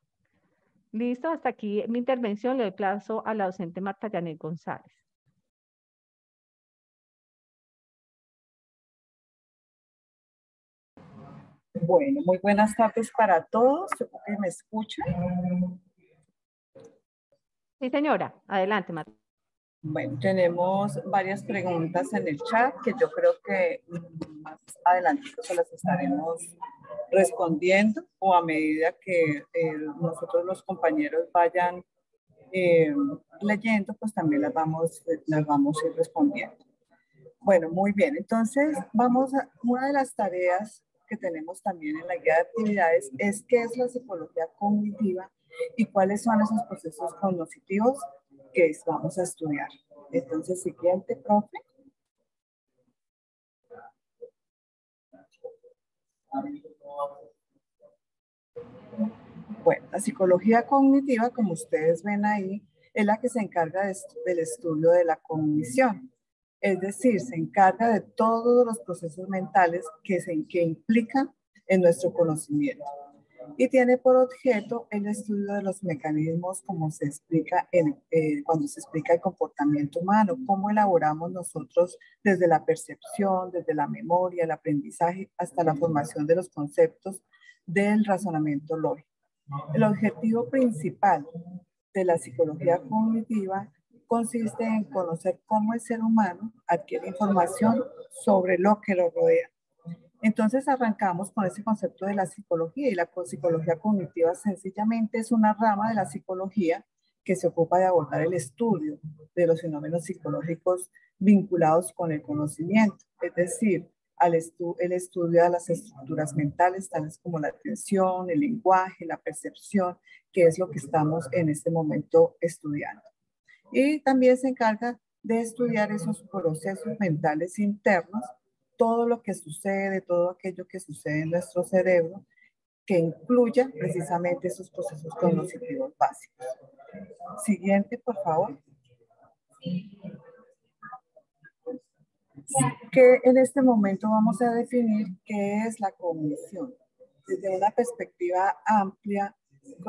Listo, hasta aquí mi intervención. Le doy plazo a la docente Marta Janet González. Bueno, muy buenas tardes para todos. Supongo que me escuchan. Sí, señora. Adelante, Marta. Bueno, tenemos varias preguntas en el chat que yo creo que más adelante se las estaremos respondiendo o a medida que nosotros los compañeros vayan leyendo, pues también las vamos a ir respondiendo. Bueno, muy bien. Entonces, una de las tareas que tenemos también en la guía de actividades es qué es la psicología cognitiva y cuáles son esos procesos cognitivos que vamos a estudiar. Entonces, siguiente, profe. Bueno, la psicología cognitiva, como ustedes ven ahí, es la que se encarga del estudio de la cognición. Es decir, se encarga de todos los procesos mentales que implican en nuestro conocimiento. Y tiene por objeto el estudio de los mecanismos, como se explica cuando se explica el comportamiento humano, cómo elaboramos nosotros desde la percepción, desde la memoria, el aprendizaje, hasta la formación de los conceptos del razonamiento lógico. El objetivo principal de la psicología cognitiva consiste en conocer cómo el ser humano adquiere información sobre lo que lo rodea. Entonces arrancamos con ese concepto de la psicología, y la psicología cognitiva sencillamente es una rama de la psicología que se ocupa de abordar el estudio de los fenómenos psicológicos vinculados con el conocimiento, es decir, el estudio de las estructuras mentales, tales como la atención, el lenguaje, la percepción, que es lo que estamos en este momento estudiando. Y también se encarga de estudiar esos procesos mentales internos, todo lo que sucede, todo aquello que sucede en nuestro cerebro, que incluya precisamente esos procesos cognitivos básicos. Siguiente, por favor. Que en este momento vamos a definir qué es la cognición. Desde una perspectiva amplia,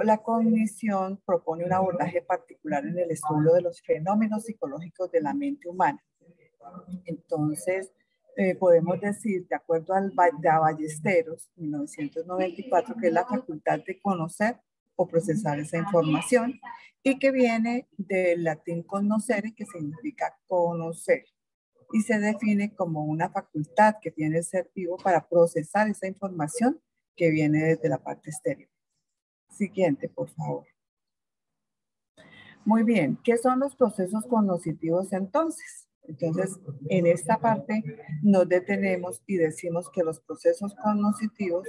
la cognición propone un abordaje particular en el estudio de los fenómenos psicológicos de la mente humana. Entonces, podemos decir, de acuerdo a Ballesteros, 1994, que es la facultad de conocer o procesar esa información, y que viene del latín cognoscere, que significa conocer, y se define como una facultad que tiene el ser vivo para procesar esa información que viene desde la parte exterior. Siguiente, por favor. Muy bien, ¿qué son los procesos cognitivos entonces? Entonces, en esta parte nos detenemos y decimos que los procesos cognitivos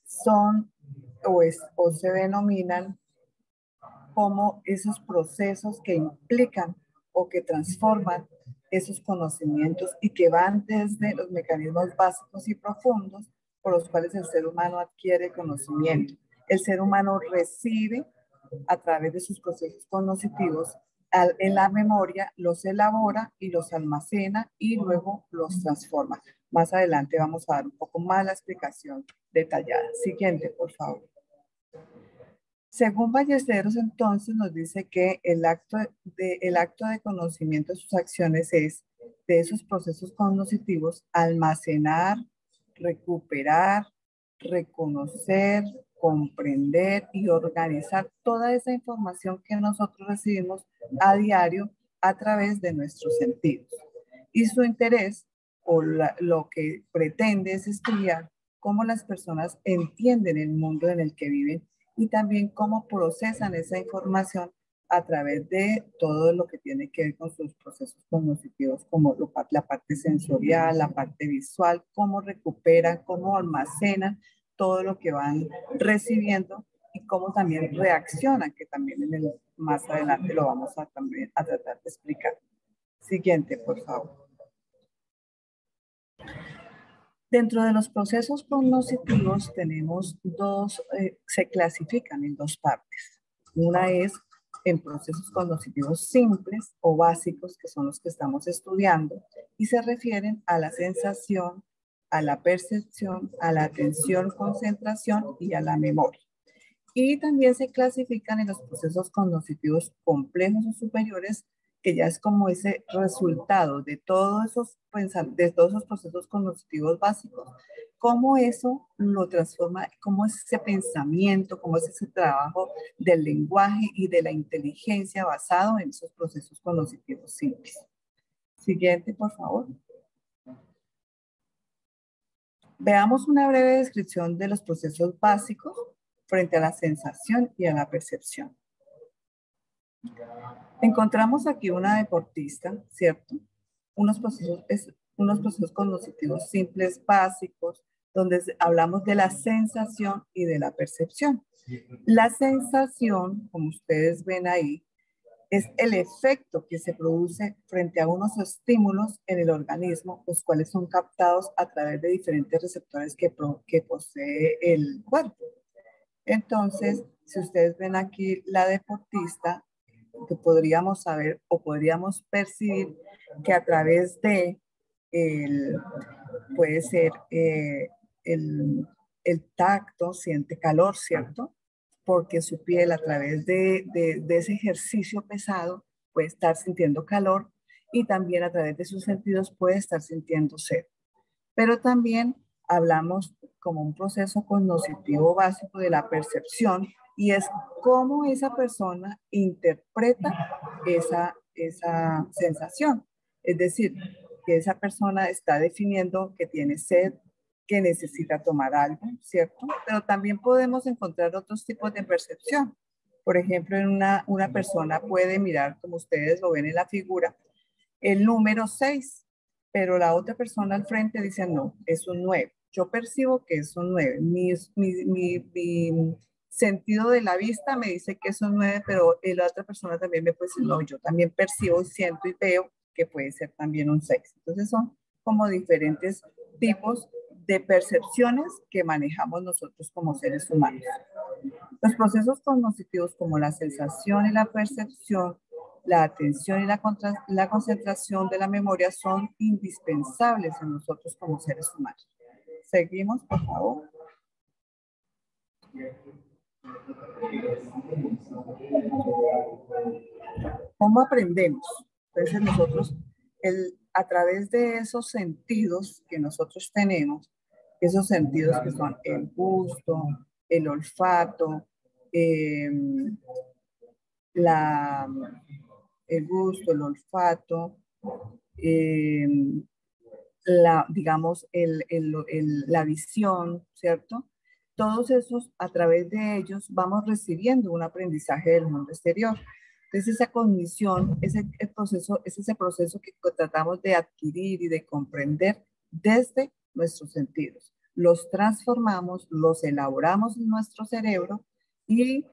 son o se denominan como esos procesos que implican o que transforman esos conocimientos y que van desde los mecanismos básicos y profundos por los cuales el ser humano adquiere conocimiento. El ser humano recibe a través de sus procesos cognitivos en la memoria, los elabora y los almacena y luego los transforma. Más adelante vamos a dar un poco más la explicación detallada. Siguiente, por favor. Según Ballesteros, entonces, nos dice que el acto de conocimiento de sus acciones es, de esos procesos cognitivos, almacenar, recuperar, reconocer, comprender y organizar toda esa información que nosotros recibimos a diario a través de nuestros sentidos. Y su interés, o lo que pretende, es estudiar cómo las personas entienden el mundo en el que viven y también cómo procesan esa información a través de todo lo que tiene que ver con sus procesos cognitivos, como la parte sensorial, la parte visual, cómo recuperan, cómo almacenan todo lo que van recibiendo y cómo también reaccionan, que también más adelante lo vamos a tratar de explicar. Siguiente, por favor. Dentro de los procesos cognitivos tenemos se clasifican en dos partes. Una es en procesos cognitivos simples o básicos, que son los que estamos estudiando, y se refieren a la sensación, a la percepción, a la atención, concentración y a la memoria. Y también se clasifican en los procesos cognitivos complejos o superiores, que ya es como ese resultado de todos esos procesos cognitivos básicos, cómo eso lo transforma, cómo es ese pensamiento, cómo es ese trabajo del lenguaje y de la inteligencia basado en esos procesos cognitivos simples. Siguiente, por favor. Veamos una breve descripción de los procesos básicos frente a la sensación y a la percepción. Encontramos aquí una deportista, ¿cierto? Unos procesos cognitivos simples básicos, donde hablamos de la sensación y de la percepción. La sensación, como ustedes ven ahí, es el efecto que se produce frente a unos estímulos en el organismo, los cuales son captados a través de diferentes receptores que posee el cuerpo. Entonces, si ustedes ven aquí la deportista, que podríamos saber o podríamos percibir que a través de puede ser el tacto, siente calor, ¿cierto? Porque su piel a través de ese ejercicio pesado puede estar sintiendo calor y también a través de sus sentidos puede estar sintiendo sed. Pero también hablamos como un proceso cognitivo básico de la percepción y es cómo esa persona interpreta esa sensación. Es decir, que esa persona está definiendo que tiene sed, que necesita tomar algo, ¿cierto? Pero también podemos encontrar otros tipos de percepción. Por ejemplo, una persona puede mirar, como ustedes lo ven en la figura, el número 6, pero la otra persona al frente dice, no, es un 9. Yo percibo que es un 9. Mi sentido de la vista me dice que es un 9, pero la otra persona también me puede decir, no, yo también percibo, siento y veo que puede ser también un 6. Entonces son como diferentes tipos de percepciones que manejamos nosotros como seres humanos. Los procesos cognitivos como la sensación y la percepción, la atención y la concentración de la memoria son indispensables en nosotros como seres humanos. Seguimos, por favor. ¿Cómo aprendemos? Entonces nosotros, a través de esos sentidos que nosotros tenemos, esos sentidos que son el gusto, el olfato, el gusto, el olfato, digamos, la visión, ¿cierto? Todos esos, a través de ellos, vamos recibiendo un aprendizaje del mundo exterior. Entonces, esa cognición, es ese proceso que tratamos de adquirir y de comprender desde nuestros sentidos. Los transformamos, los elaboramos en nuestro cerebro y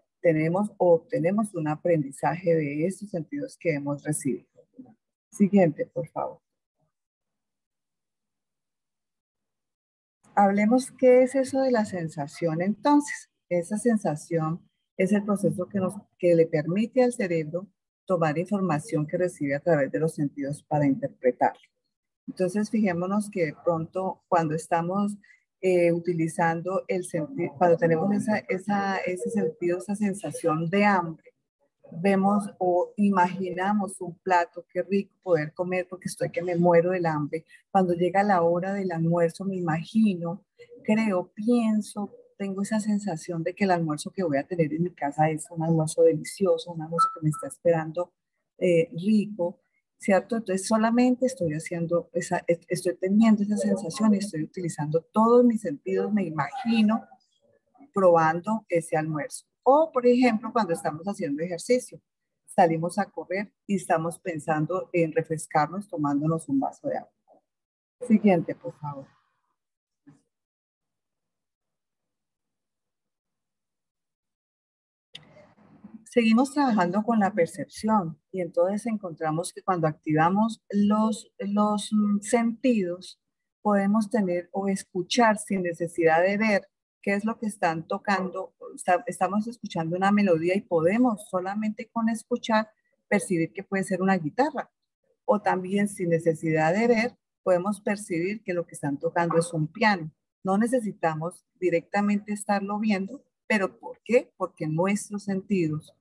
obtenemos un aprendizaje de esos sentidos que hemos recibido. Siguiente, por favor. Hablemos qué es eso de la sensación entonces. Esa sensación Es el proceso que le permite al cerebro tomar información que recibe a través de los sentidos para interpretarla. Entonces, fijémonos que de pronto cuando estamos utilizando el sentido, cuando tenemos ese sentido, esa sensación de hambre, vemos o imaginamos un plato, qué rico poder comer porque estoy que me muero del hambre. Cuando llega la hora del almuerzo, me imagino, creo, pienso, tengo esa sensación de que el almuerzo que voy a tener en mi casa es un almuerzo delicioso, un almuerzo que me está esperando rico, ¿cierto? Entonces solamente estoy estoy teniendo esa sensación y estoy utilizando todos mis sentidos, me imagino probando ese almuerzo. O, por ejemplo, cuando estamos haciendo ejercicio, salimos a correr y estamos pensando en refrescarnos tomándonos un vaso de agua. Siguiente, por favor. Seguimos trabajando con la percepción y entonces encontramos que cuando activamos los sentidos, podemos tener o escuchar sin necesidad de ver qué es lo que están tocando. Estamos escuchando una melodía y podemos solamente con escuchar percibir que puede ser una guitarra. O también sin necesidad de ver, podemos percibir que lo que están tocando es un piano. No necesitamos directamente estarlo viendo, pero ¿por qué? Porque nuestros sentidos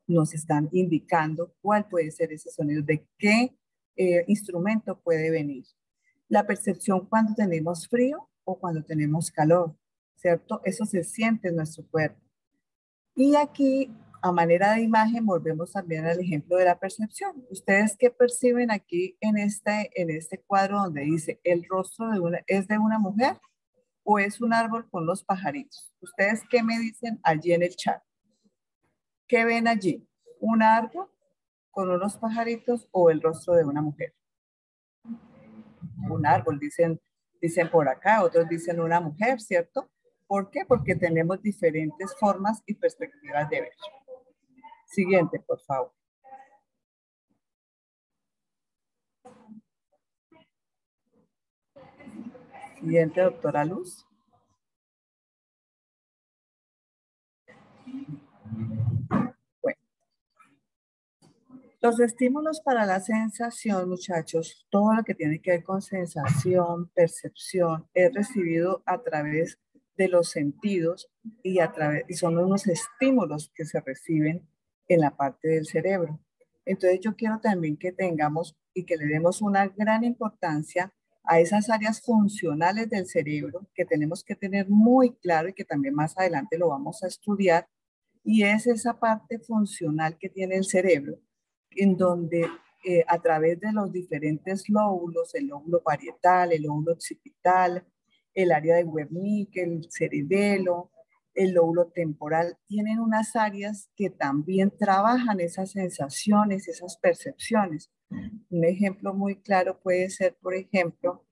nos están indicando cuál puede ser ese sonido, de qué instrumento puede venir. La percepción cuando tenemos frío o cuando tenemos calor, ¿cierto? Eso se siente en nuestro cuerpo. Y aquí, a manera de imagen, volvemos también al ejemplo de la percepción. ¿Ustedes qué perciben aquí en este cuadro donde dice el rostro es de una mujer o es un árbol con los pajaritos? ¿Ustedes qué me dicen allí en el chat? ¿Qué ven allí? ¿Un árbol con unos pajaritos o el rostro de una mujer? Un árbol, dicen por acá, otros dicen una mujer, ¿cierto? ¿Por qué? Porque tenemos diferentes formas y perspectivas de ver. Siguiente, por favor. Siguiente, doctora Luz. Bueno. Los estímulos para la sensación, muchachos, todo lo que tiene que ver con sensación, percepción, es recibido a través de los sentidos y son unos estímulos que se reciben en la parte del cerebro. Entonces yo quiero también que tengamos y que le demos una gran importancia a esas áreas funcionales del cerebro que tenemos que tener muy claro y que también más adelante lo vamos a estudiar, y es esa parte funcional que tiene el cerebro, en donde a través de los diferentes lóbulos, el lóbulo parietal, el lóbulo occipital, el área de Wernicke, el cerebelo, el lóbulo temporal, tienen unas áreas que también trabajan esas sensaciones, esas percepciones. Un ejemplo muy claro puede ser, por ejemplo,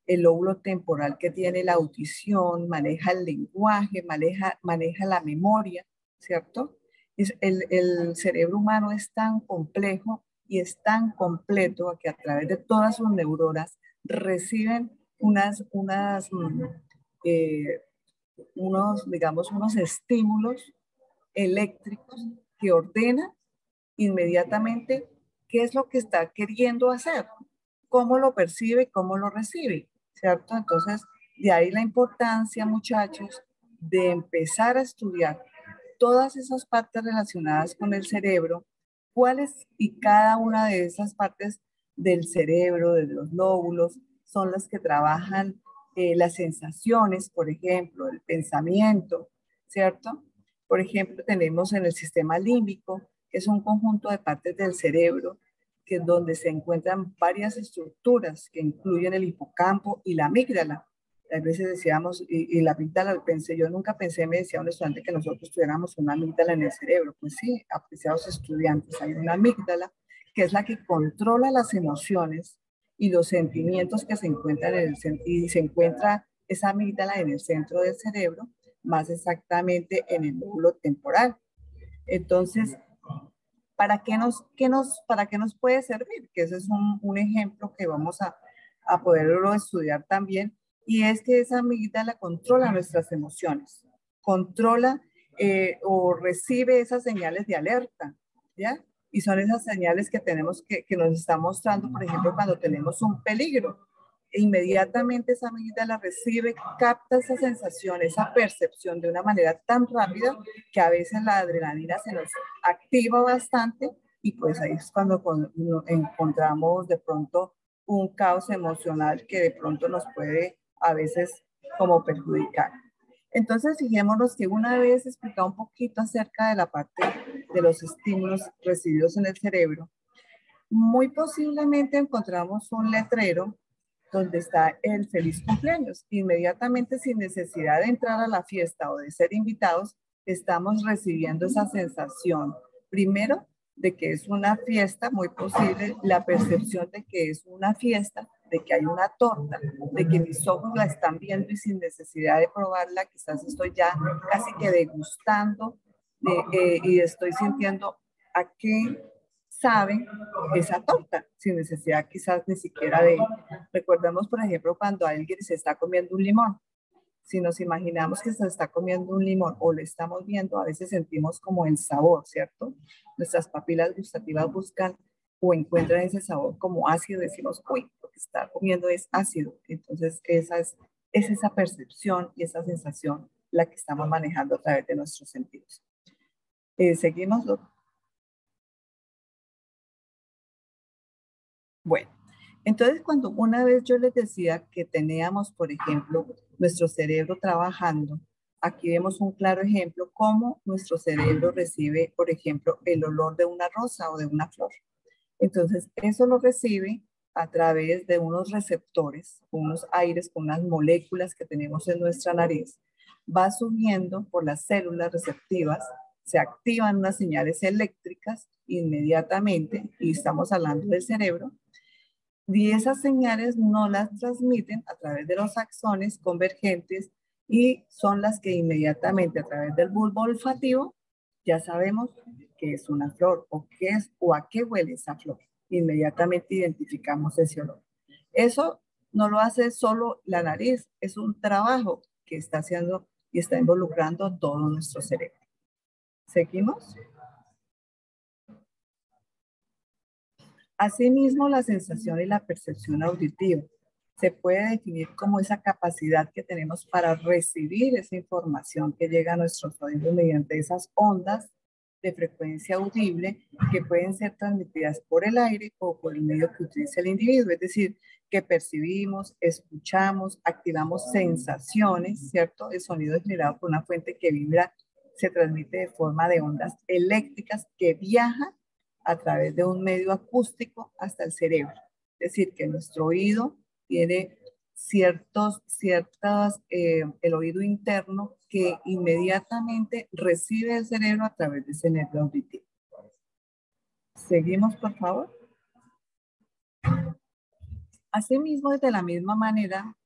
el lóbulo temporal que tiene la audición, maneja el lenguaje, maneja la memoria, ¿cierto? El cerebro humano es tan complejo y es tan completo que a través de todas sus neuronas reciben unos estímulos eléctricos que ordenan inmediatamente qué es lo que está queriendo hacer, cómo lo percibe, cómo lo recibe, ¿cierto? Entonces, de ahí la importancia, muchachos, de empezar a estudiar todas esas partes relacionadas con el cerebro, cuáles y cada una de esas partes del cerebro, de los lóbulos, son las que trabajan las sensaciones, por ejemplo, el pensamiento, ¿cierto? Por ejemplo, tenemos en el sistema límbico, que es un conjunto de partes del cerebro, que es donde se encuentran varias estructuras que incluyen el hipocampo y la amígdala. A veces decíamos, y la amígdala, yo nunca pensé, me decía un estudiante, que nosotros tuviéramos una amígdala en el cerebro. Pues sí, apreciados estudiantes, hay una amígdala que es la que controla las emociones y los sentimientos que se encuentran y se encuentra esa amígdala en el centro del cerebro, más exactamente en el lóbulo temporal. Entonces, ¿para qué nos puede servir? Que ese es un ejemplo que vamos a poderlo estudiar también, y es que esa amígdala controla nuestras emociones, controla o recibe esas señales de alerta, ¿ya? Y son esas señales que tenemos que nos está mostrando, por ejemplo, cuando tenemos un peligro. E inmediatamente esa amígdala recibe, capta esa sensación, esa percepción de una manera tan rápida que a veces la adrenalina se nos activa bastante y pues ahí es cuando encontramos de pronto un caos emocional que de pronto nos puede a veces como perjudicar. Entonces, fijémonos que una vez explicado un poquito acerca de la parte de los estímulos recibidos en el cerebro, muy posiblemente encontramos un letrero donde está el feliz cumpleaños. Inmediatamente, sin necesidad de entrar a la fiesta o de ser invitados, estamos recibiendo esa sensación. Primero, de que es una fiesta, muy posible, la percepción de que es una fiesta, de que hay una torta, de que mis ojos la están viendo y sin necesidad de probarla, quizás estoy ya casi que degustando y estoy sintiendo a qué sabe esa torta, sin necesidad quizás ni siquiera de... Recordemos, por ejemplo, cuando alguien se está comiendo un limón. Si nos imaginamos que se está comiendo un limón o lo estamos viendo, a veces sentimos como el sabor, ¿cierto? Nuestras papilas gustativas buscan o encuentran ese sabor como ácido, decimos, uy, lo que está comiendo es ácido. Entonces, es esa percepción y esa sensación la que estamos manejando a través de nuestros sentidos. Seguimos, doctor. Bueno, entonces cuando una vez yo les decía que teníamos, por ejemplo, nuestro cerebro trabajando, aquí vemos un claro ejemplo cómo nuestro cerebro recibe, por ejemplo, el olor de una rosa o de una flor. Entonces, eso lo recibe a través de unos receptores, unos aires con unas moléculas que tenemos en nuestra nariz. Va subiendo por las células receptivas, se activan unas señales eléctricas inmediatamente, y estamos hablando del cerebro, y esas señales no las transmiten a través de los axones convergentes y son las que inmediatamente a través del bulbo olfativo ya sabemos que es una flor o qué es o a qué huele esa flor. Inmediatamente identificamos ese olor. Eso no lo hace solo la nariz, es un trabajo que está haciendo y está involucrando todo nuestro cerebro. ¿Seguimos? Asimismo, la sensación y la percepción auditiva se puede definir como esa capacidad que tenemos para recibir esa información que llega a nuestros oídos mediante esas ondas de frecuencia audible que pueden ser transmitidas por el aire o por el medio que utilice el individuo. Es decir, que percibimos, escuchamos, activamos sensaciones, ¿cierto? El sonido es generado por una fuente que vibra, se transmite de forma de ondas eléctricas que viajan a través de un medio acústico hasta el cerebro. Es decir, que nuestro oído tiene el oído interno que inmediatamente recibe el cerebro a través de ese nervio auditivo. Seguimos, por favor. Asimismo, de la misma manera,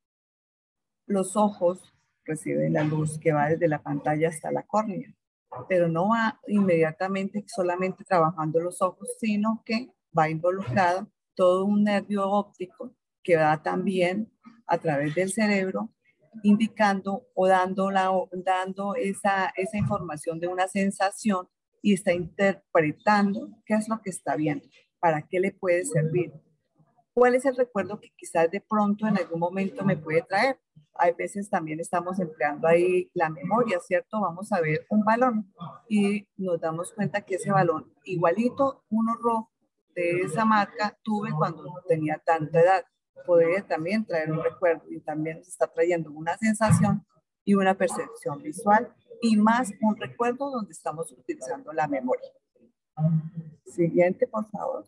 los ojos reciben la luz que va desde la pantalla hasta la córnea, pero no va inmediatamente solamente trabajando los ojos, sino que va involucrado todo un nervio óptico que va también a través del cerebro indicando o dando esa información de una sensación y está interpretando qué es lo que está viendo, para qué le puede servir. ¿Cuál es el recuerdo que quizás de pronto en algún momento me puede traer? Hay veces también estamos empleando ahí la memoria, ¿cierto? Vamos a ver un balón y nos damos cuenta que ese balón, igualito uno rojo de esa marca, tuve cuando tenía tanta edad. Podría también traer un recuerdo y también nos está trayendo una sensación y una percepción visual y más un recuerdo donde estamos utilizando la memoria. Siguiente, por favor.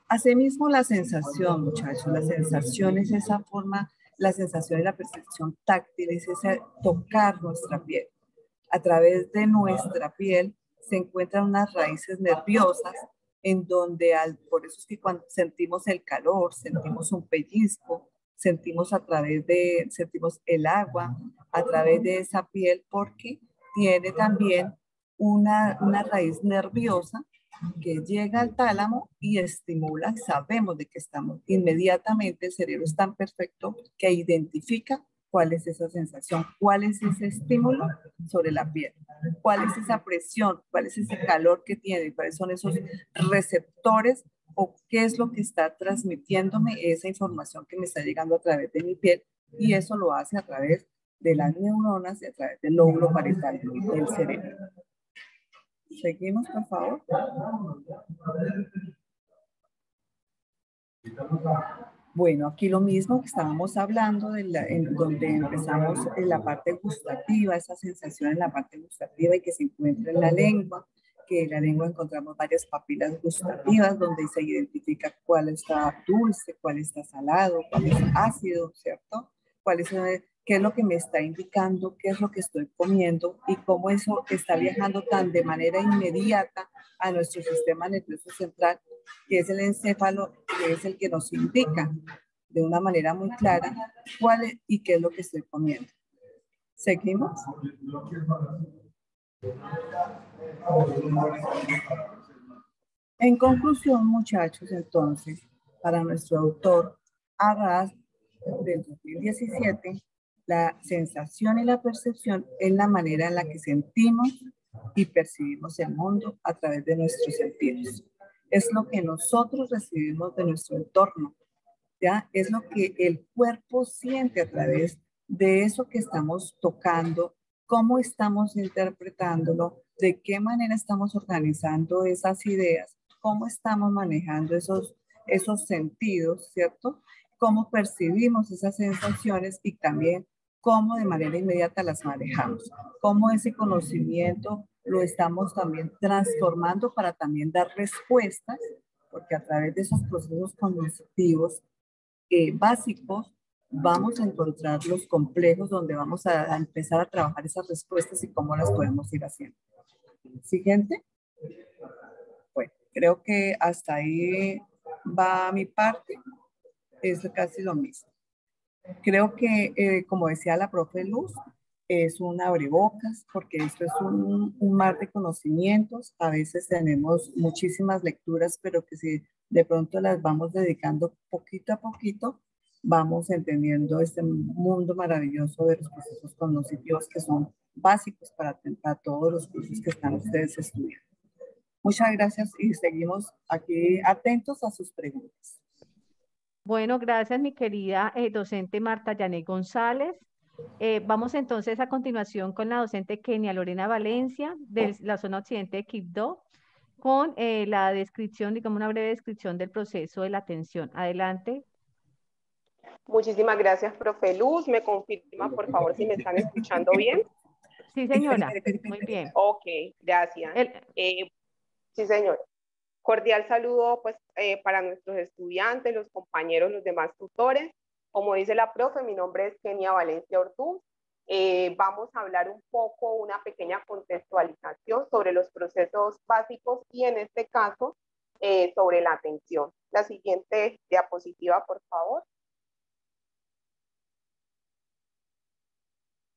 Asimismo, la sensación, muchachos, la sensación es esa forma, la sensación y la percepción táctil es ese tocar nuestra piel. A través de nuestra piel se encuentran unas raíces nerviosas en donde, por eso es que cuando sentimos el calor, sentimos un pellizco, sentimos el agua a través de esa piel porque tiene también una raíz nerviosa que llega al tálamo y estimula, sabemos de qué estamos. Inmediatamente el cerebro es tan perfecto que identifica ¿Cuál es esa sensación? ¿Cuál es ese estímulo sobre la piel? ¿Cuál es esa presión? ¿Cuál es ese calor que tiene? ¿Cuáles son esos receptores? ¿O qué es lo que está transmitiéndome esa información que me está llegando a través de mi piel? Y eso lo hace a través de las neuronas y a través del lóbulo parietal del cerebro. Seguimos, por favor. Bueno, aquí lo mismo que estábamos hablando, en donde empezamos en la parte gustativa, esa sensación en la parte gustativa y que se encuentra en la lengua, que en la lengua encontramos varias papilas gustativas donde se identifica cuál está dulce, cuál está salado, cuál es ácido, ¿cierto? Qué es lo que me está indicando, qué es lo que estoy comiendo y cómo eso está viajando tan de manera inmediata a nuestro sistema nervioso central, que es el encéfalo, que es el que nos indica de una manera muy clara cuál es y qué es lo que estoy comiendo. ¿Seguimos? En conclusión, muchachos, entonces, para nuestro autor Arras del 2017, la sensación y la percepción es la manera en la que sentimos y percibimos el mundo a través de nuestros sentidos. Es lo que nosotros recibimos de nuestro entorno, ¿ya? Es lo que el cuerpo siente a través de eso que estamos tocando, cómo estamos interpretándolo, de qué manera estamos organizando esas ideas, cómo estamos manejando esos sentidos, ¿cierto? Cómo percibimos esas sensaciones y también cómo de manera inmediata las manejamos, cómo ese conocimiento lo estamos también transformando para también dar respuestas, porque a través de esos procesos cognitivos básicos vamos a encontrar los complejos donde vamos a empezar a trabajar esas respuestas y cómo las podemos ir haciendo. Siguiente. Bueno, creo que hasta ahí va mi parte. Es casi lo mismo. Creo que, como decía la profe Luz, es un abrebocas, porque esto es un mar de conocimientos. A veces tenemos muchísimas lecturas, pero que si de pronto las vamos dedicando poquito a poquito, vamos entendiendo este mundo maravilloso de los procesos cognitivos que son básicos para todos los cursos que están ustedes estudiando. Muchas gracias y seguimos aquí atentos a sus preguntas. Bueno, gracias, mi querida docente Marta Yanet González. Vamos entonces a continuación con la docente Kenia Lorena Valencia de la zona occidente de Quibdó con la descripción, digamos una breve descripción del proceso de la atención. Adelante. Muchísimas gracias, profe Luz. ¿Me confirma, por favor, si me están escuchando bien? Sí, señora. Muy bien. Ok, gracias. Sí, señor. Cordial saludo pues, para nuestros estudiantes, los compañeros, los demás tutores. Como dice la profe, mi nombre es Kenia Valencia Ortús. Vamos a hablar un poco, una pequeña contextualización sobre los procesos básicos y en este caso sobre la atención. La siguiente diapositiva, por favor.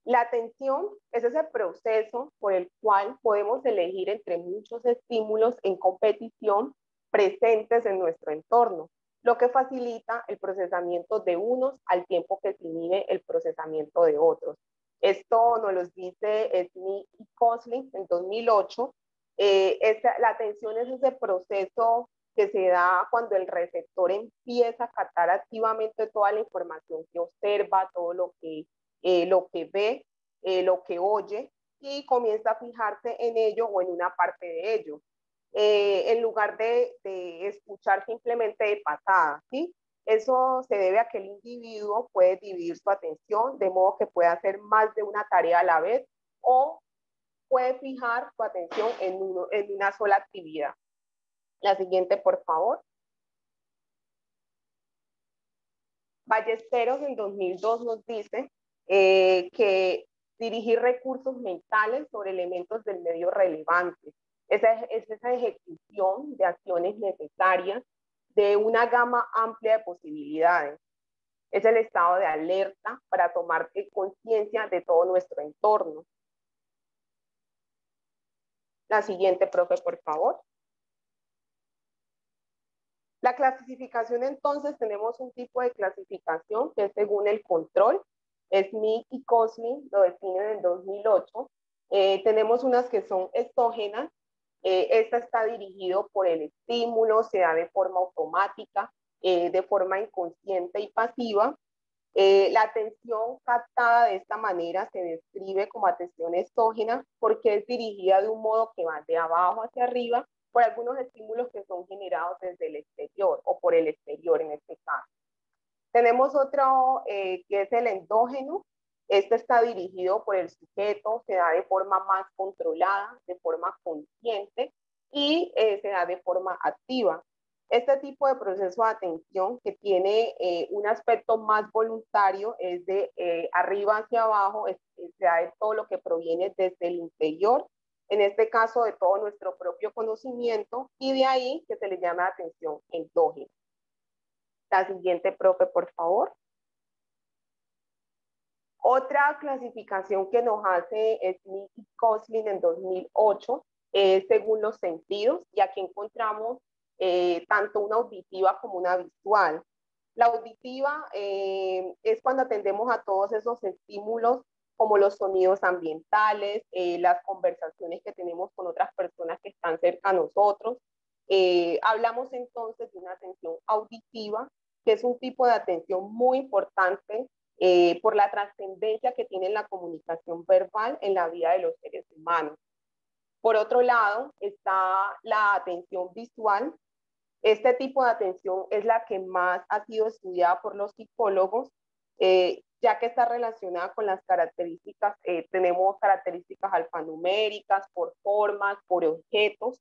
La atención es ese proceso por el cual podemos elegir entre muchos estímulos en competición presentes en nuestro entorno, lo que facilita el procesamiento de unos al tiempo que se inhibe el procesamiento de otros. Esto nos lo dice Smith y Kosling en 2008. La atención es ese proceso que se da cuando el receptor empieza a captar activamente toda la información que observa, todo lo que ve, lo que oye y comienza a fijarse en ello o en una parte de ello, en lugar de escuchar simplemente de pasada, ¿sí? Eso se debe a que el individuo puede dividir su atención de modo que pueda hacer más de una tarea a la vez o puede fijar su atención en una sola actividad. La siguiente, por favor. Ballesteros en 2002 nos dice que dirigir recursos mentales sobre elementos del medio relevantes. Es esa ejecución de acciones necesarias de una gama amplia de posibilidades. Es el estado de alerta para tomar conciencia de todo nuestro entorno. La siguiente, profe, por favor. La clasificación, entonces, tenemos un tipo de clasificación que es según el control. Smith y Coslin lo definen en 2008. Tenemos unas que son exógenas. Esta está dirigido por el estímulo, se da de forma automática, de forma inconsciente y pasiva. La atención captada de esta manera se describe como atención exógena porque es dirigida de un modo que va de abajo hacia arriba por algunos estímulos que son generados desde el exterior o por el exterior en este caso. Tenemos otro que es el endógeno. Este está dirigido por el sujeto, se da de forma más controlada, de forma consciente y se da de forma activa. Este tipo de proceso de atención que tiene un aspecto más voluntario es de arriba hacia abajo, se da de todo lo que proviene desde el interior, en este caso de todo nuestro propio conocimiento, y de ahí que se le llama atención endógena. La siguiente, profe, por favor. Otra clasificación que nos hace Smith y Coslin en 2008 es según los sentidos, y aquí encontramos tanto una auditiva como una visual. La auditiva es cuando atendemos a todos esos estímulos como los sonidos ambientales, las conversaciones que tenemos con otras personas que están cerca a nosotros. Hablamos entonces de una atención auditiva, que es un tipo de atención muy importante por la trascendencia que tiene la comunicación verbal en la vida de los seres humanos. Por otro lado, está la atención visual. Este tipo de atención es la que más ha sido estudiada por los psicólogos, ya que está relacionada con las características, tenemos características alfanuméricas, por formas, por objetos.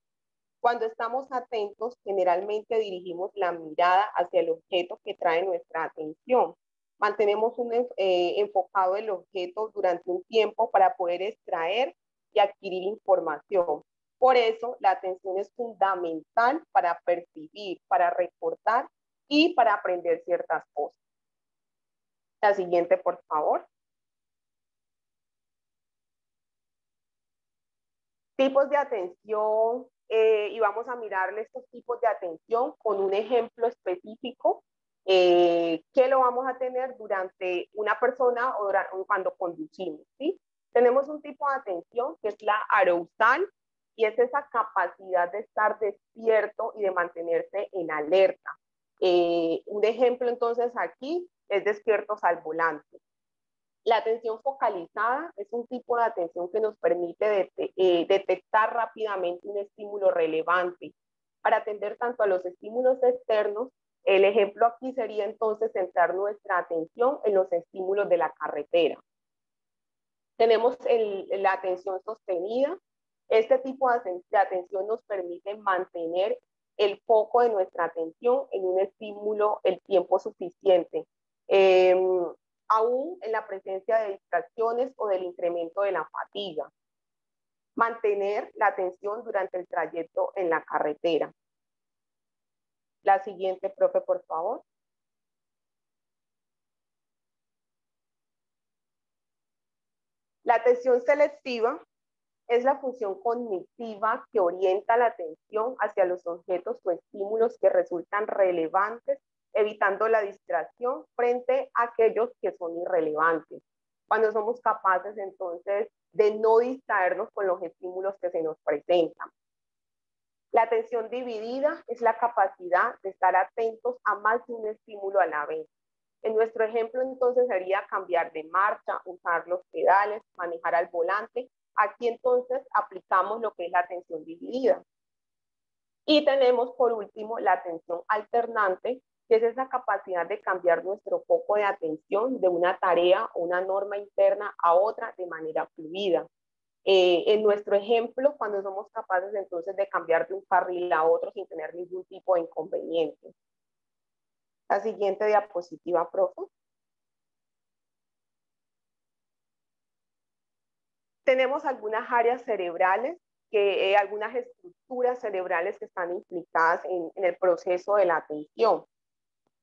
Cuando estamos atentos, generalmente dirigimos la mirada hacia el objeto que trae nuestra atención. Mantenemos enfocado el objeto durante un tiempo para poder extraer y adquirir información. Por eso, la atención es fundamental para percibir, para recordar y para aprender ciertas cosas. La siguiente, por favor. Tipos de atención, y vamos a mirarle estos tipos de atención con un ejemplo específico que lo vamos a tener durante una persona o cuando conducimos, ¿sí? Tenemos un tipo de atención que es la arousal, y es esa capacidad de estar despierto y de mantenerse en alerta. Un ejemplo entonces aquí es despiertos al volante. La atención focalizada es un tipo de atención que nos permite detectar rápidamente un estímulo relevante para atender tanto a los estímulos externos. El ejemplo aquí sería entonces centrar nuestra atención en los estímulos de la carretera. Tenemos la atención sostenida. Este tipo de atención nos permite mantener el foco de nuestra atención en un estímulo el tiempo suficiente, aún en la presencia de distracciones o del incremento de la fatiga. Mantener la atención durante el trayecto en la carretera. La siguiente, profe, por favor. La atención selectiva es la función cognitiva que orienta la atención hacia los objetos o estímulos que resultan relevantes, evitando la distracción frente a aquellos que son irrelevantes. Cuando somos capaces entonces de no distraernos con los estímulos que se nos presentan. La atención dividida es la capacidad de estar atentos a más de un estímulo a la vez. En nuestro ejemplo entonces sería cambiar de marcha, usar los pedales, manejar al volante. Aquí entonces aplicamos lo que es la atención dividida. Y tenemos por último la atención alternante, que es esa capacidad de cambiar nuestro foco de atención de una tarea o una norma interna a otra de manera fluida. En nuestro ejemplo, cuando somos capaces entonces de cambiar de un carril a otro sin tener ningún tipo de inconveniente. La siguiente diapositiva, profe. Tenemos algunas áreas cerebrales, algunas estructuras cerebrales que están implicadas en el proceso de la atención.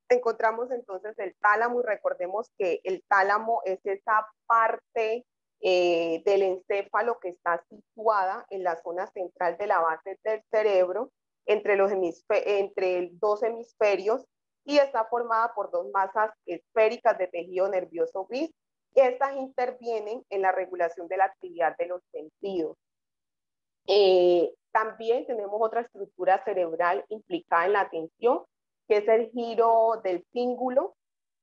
Encontramos entonces el tálamo, y recordemos que el tálamo es esa parte del encéfalo que está situada en la zona central de la base del cerebro, entre dos hemisferios, y está formada por dos masas esféricas de tejido nervioso gris Estas intervienen en la regulación de la actividad de los sentidos. También tenemos otra estructura cerebral implicada en la atención, que es el giro del cíngulo,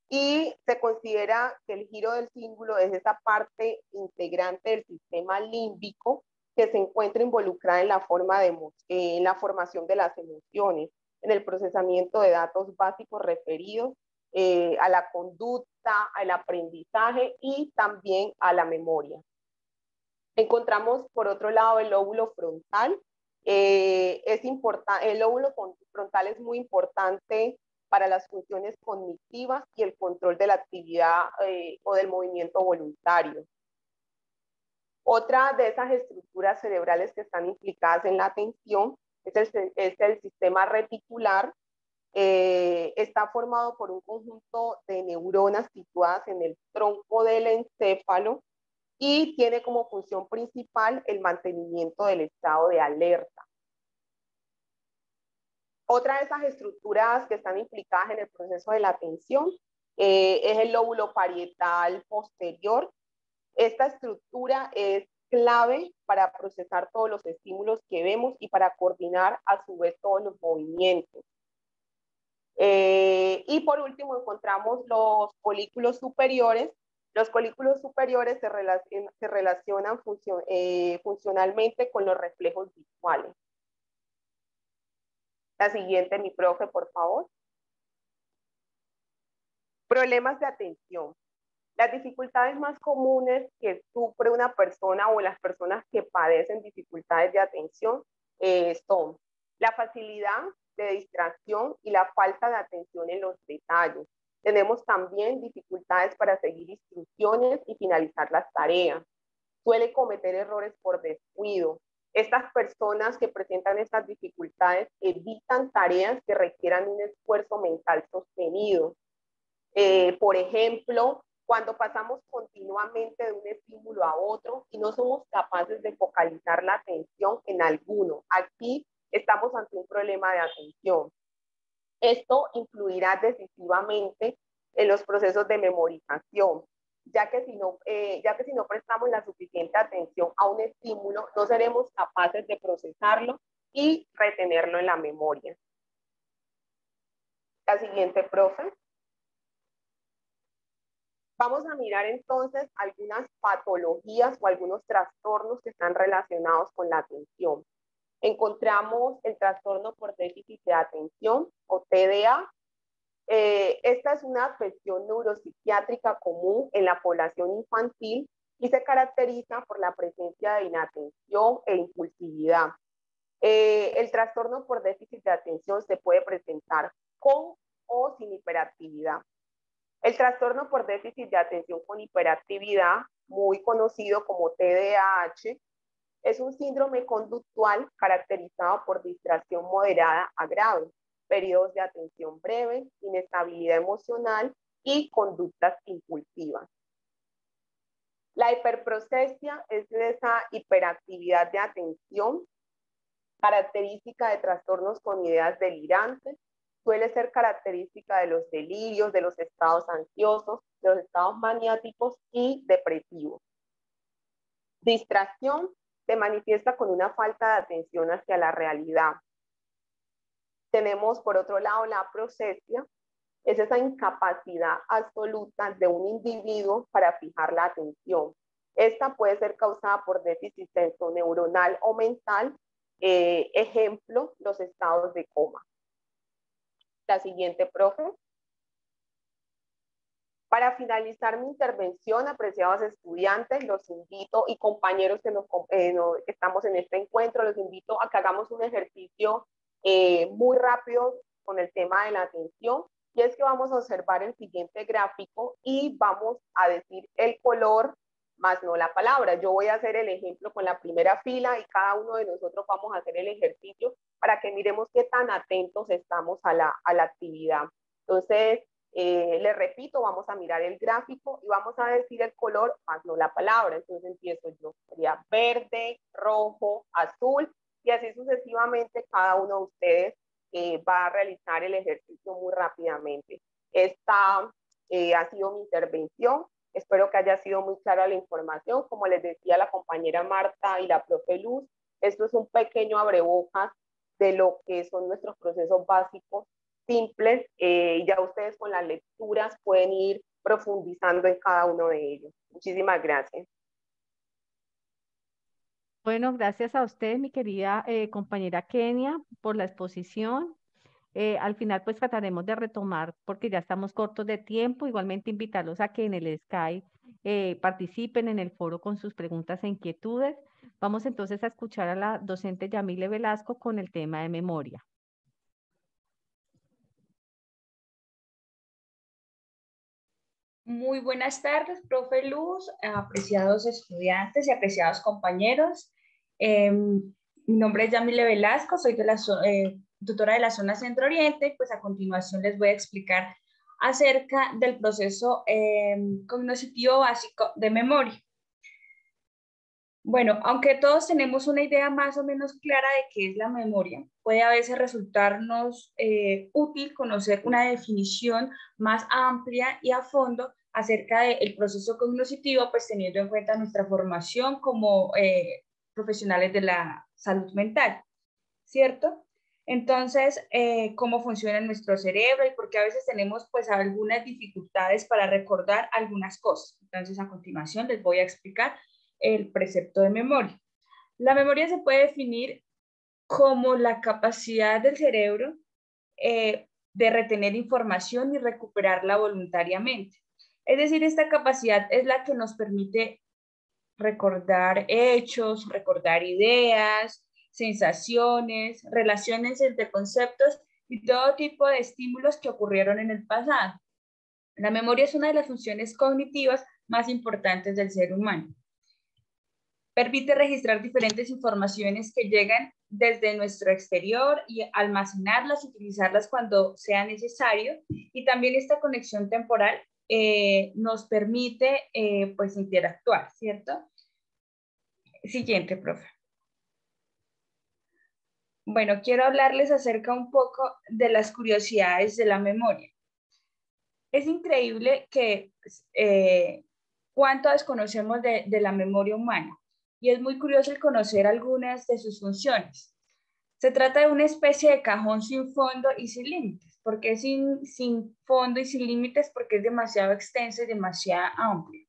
y se considera que el giro del cíngulo es esa parte integrante del sistema límbico que se encuentra involucrada en la formación de las emociones, en el procesamiento de datos básicos referidos a la conducta, al aprendizaje y también a la memoria. Encontramos por otro lado el lóbulo frontal. El lóbulo frontal es muy importante para las funciones cognitivas y el control de la actividad o del movimiento voluntario. Otra de esas estructuras cerebrales que están implicadas en la atención es el sistema reticular. Está formado por un conjunto de neuronas situadas en el tronco del encéfalo y tiene como función principal el mantenimiento del estado de alerta. Otra de esas estructuras que están implicadas en el proceso de la atención es el lóbulo parietal posterior. Esta estructura es clave para procesar todos los estímulos que vemos y para coordinar a su vez todos los movimientos. Y por último encontramos los colículos superiores. Los colículos superiores se relacionan funcionalmente con los reflejos visuales. La siguiente, mi profe, por favor. Problemas de atención. Las dificultades más comunes que sufre una persona o las personas que padecen dificultades de atención son la facilidad de distracción y la falta de atención en los detalles. Tenemos también dificultades para seguir instrucciones y finalizar las tareas. Suele cometer errores por descuido. Estas personas que presentan estas dificultades evitan tareas que requieran un esfuerzo mental sostenido. Por ejemplo, cuando pasamos continuamente de un estímulo a otro y no somos capaces de focalizar la atención en alguno. Aquí estamos ante un problema de atención. Esto influirá decisivamente en los procesos de memorización, ya que si no prestamos la suficiente atención a un estímulo, no seremos capaces de procesarlo y retenerlo en la memoria. La siguiente, profe. Vamos a mirar entonces algunas patologías o algunos trastornos que están relacionados con la atención. Encontramos el trastorno por déficit de atención o TDA. Esta es una afección neuropsiquiátrica común en la población infantil y se caracteriza por la presencia de inatención e impulsividad. El trastorno por déficit de atención se puede presentar con o sin hiperactividad. El trastorno por déficit de atención con hiperactividad, muy conocido como TDAH, es un síndrome conductual caracterizado por distracción moderada a grave, periodos de atención breves, inestabilidad emocional y conductas impulsivas. La hiperprocesia es esa hiperactividad de atención, característica de trastornos con ideas delirantes, suele ser característica de los delirios, de los estados ansiosos, de los estados maniáticos y depresivos. Distracción se manifiesta con una falta de atención hacia la realidad. Tenemos por otro lado la aprocesia, es esa incapacidad absoluta de un individuo para fijar la atención. Esta puede ser causada por déficit neuronal o mental, ejemplo, los estados de coma. La siguiente, profe. Para finalizar mi intervención, apreciados estudiantes, los invito y compañeros que estamos en este encuentro, los invito a que hagamos un ejercicio muy rápido con el tema de la atención, y es que vamos a observar el siguiente gráfico y vamos a decir el color más no la palabra. Yo voy a hacer el ejemplo con la primera fila y cada uno de nosotros vamos a hacer el ejercicio para que miremos qué tan atentos estamos a la actividad. Entonces, les repito, vamos a mirar el gráfico y vamos a decir el color más no la palabra. Entonces empiezo yo, sería verde, rojo, azul, y así sucesivamente cada uno de ustedes va a realizar el ejercicio muy rápidamente. Esta ha sido mi intervención. Espero que haya sido muy clara la información. Como les decía la compañera Marta y la profe Luz, esto es un pequeño abrebocas de lo que son nuestros procesos básicos simples. Ya ustedes con las lecturas pueden ir profundizando en cada uno de ellos. Muchísimas gracias. Bueno, gracias a usted, mi querida compañera Kenia, por la exposición. Al final, pues trataremos de retomar porque ya estamos cortos de tiempo. Igualmente, invitarlos a que en el Skype participen en el foro con sus preguntas e inquietudes. Vamos entonces a escuchar a la docente Yamile Velasco con el tema de memoria. Muy buenas tardes, profe Luz, apreciados estudiantes y apreciados compañeros. Mi nombre es Yamile Velasco, soy de la tutora de la zona Centro Oriente, y pues a continuación les voy a explicar acerca del proceso cognitivo básico de memoria. Bueno, aunque todos tenemos una idea más o menos clara de qué es la memoria, puede a veces resultarnos útil conocer una definición más amplia y a fondo acerca del proceso cognitivo, pues teniendo en cuenta nuestra formación como profesionales de la salud mental, ¿cierto? Entonces, cómo funciona nuestro cerebro y por qué a veces tenemos pues algunas dificultades para recordar algunas cosas. Entonces, a continuación les voy a explicar el precepto de memoria. La memoria se puede definir como la capacidad del cerebro de retener información y recuperarla voluntariamente. Es decir, esta capacidad es la que nos permite recordar hechos, recordar ideas, sensaciones, relaciones entre conceptos y todo tipo de estímulos que ocurrieron en el pasado. La memoria es una de las funciones cognitivas más importantes del ser humano. Permite registrar diferentes informaciones que llegan desde nuestro exterior y almacenarlas y utilizarlas cuando sea necesario. Y también esta conexión temporal nos permite pues interactuar, ¿cierto? Siguiente, profe. Bueno, quiero hablarles acerca un poco de las curiosidades de la memoria. Es increíble que cuánto desconocemos de la memoria humana. Y es muy curioso el conocer algunas de sus funciones. Se trata de una especie de cajón sin fondo y sin límites. ¿Por qué sin fondo y sin límites? Porque es demasiado extenso y demasiado amplio.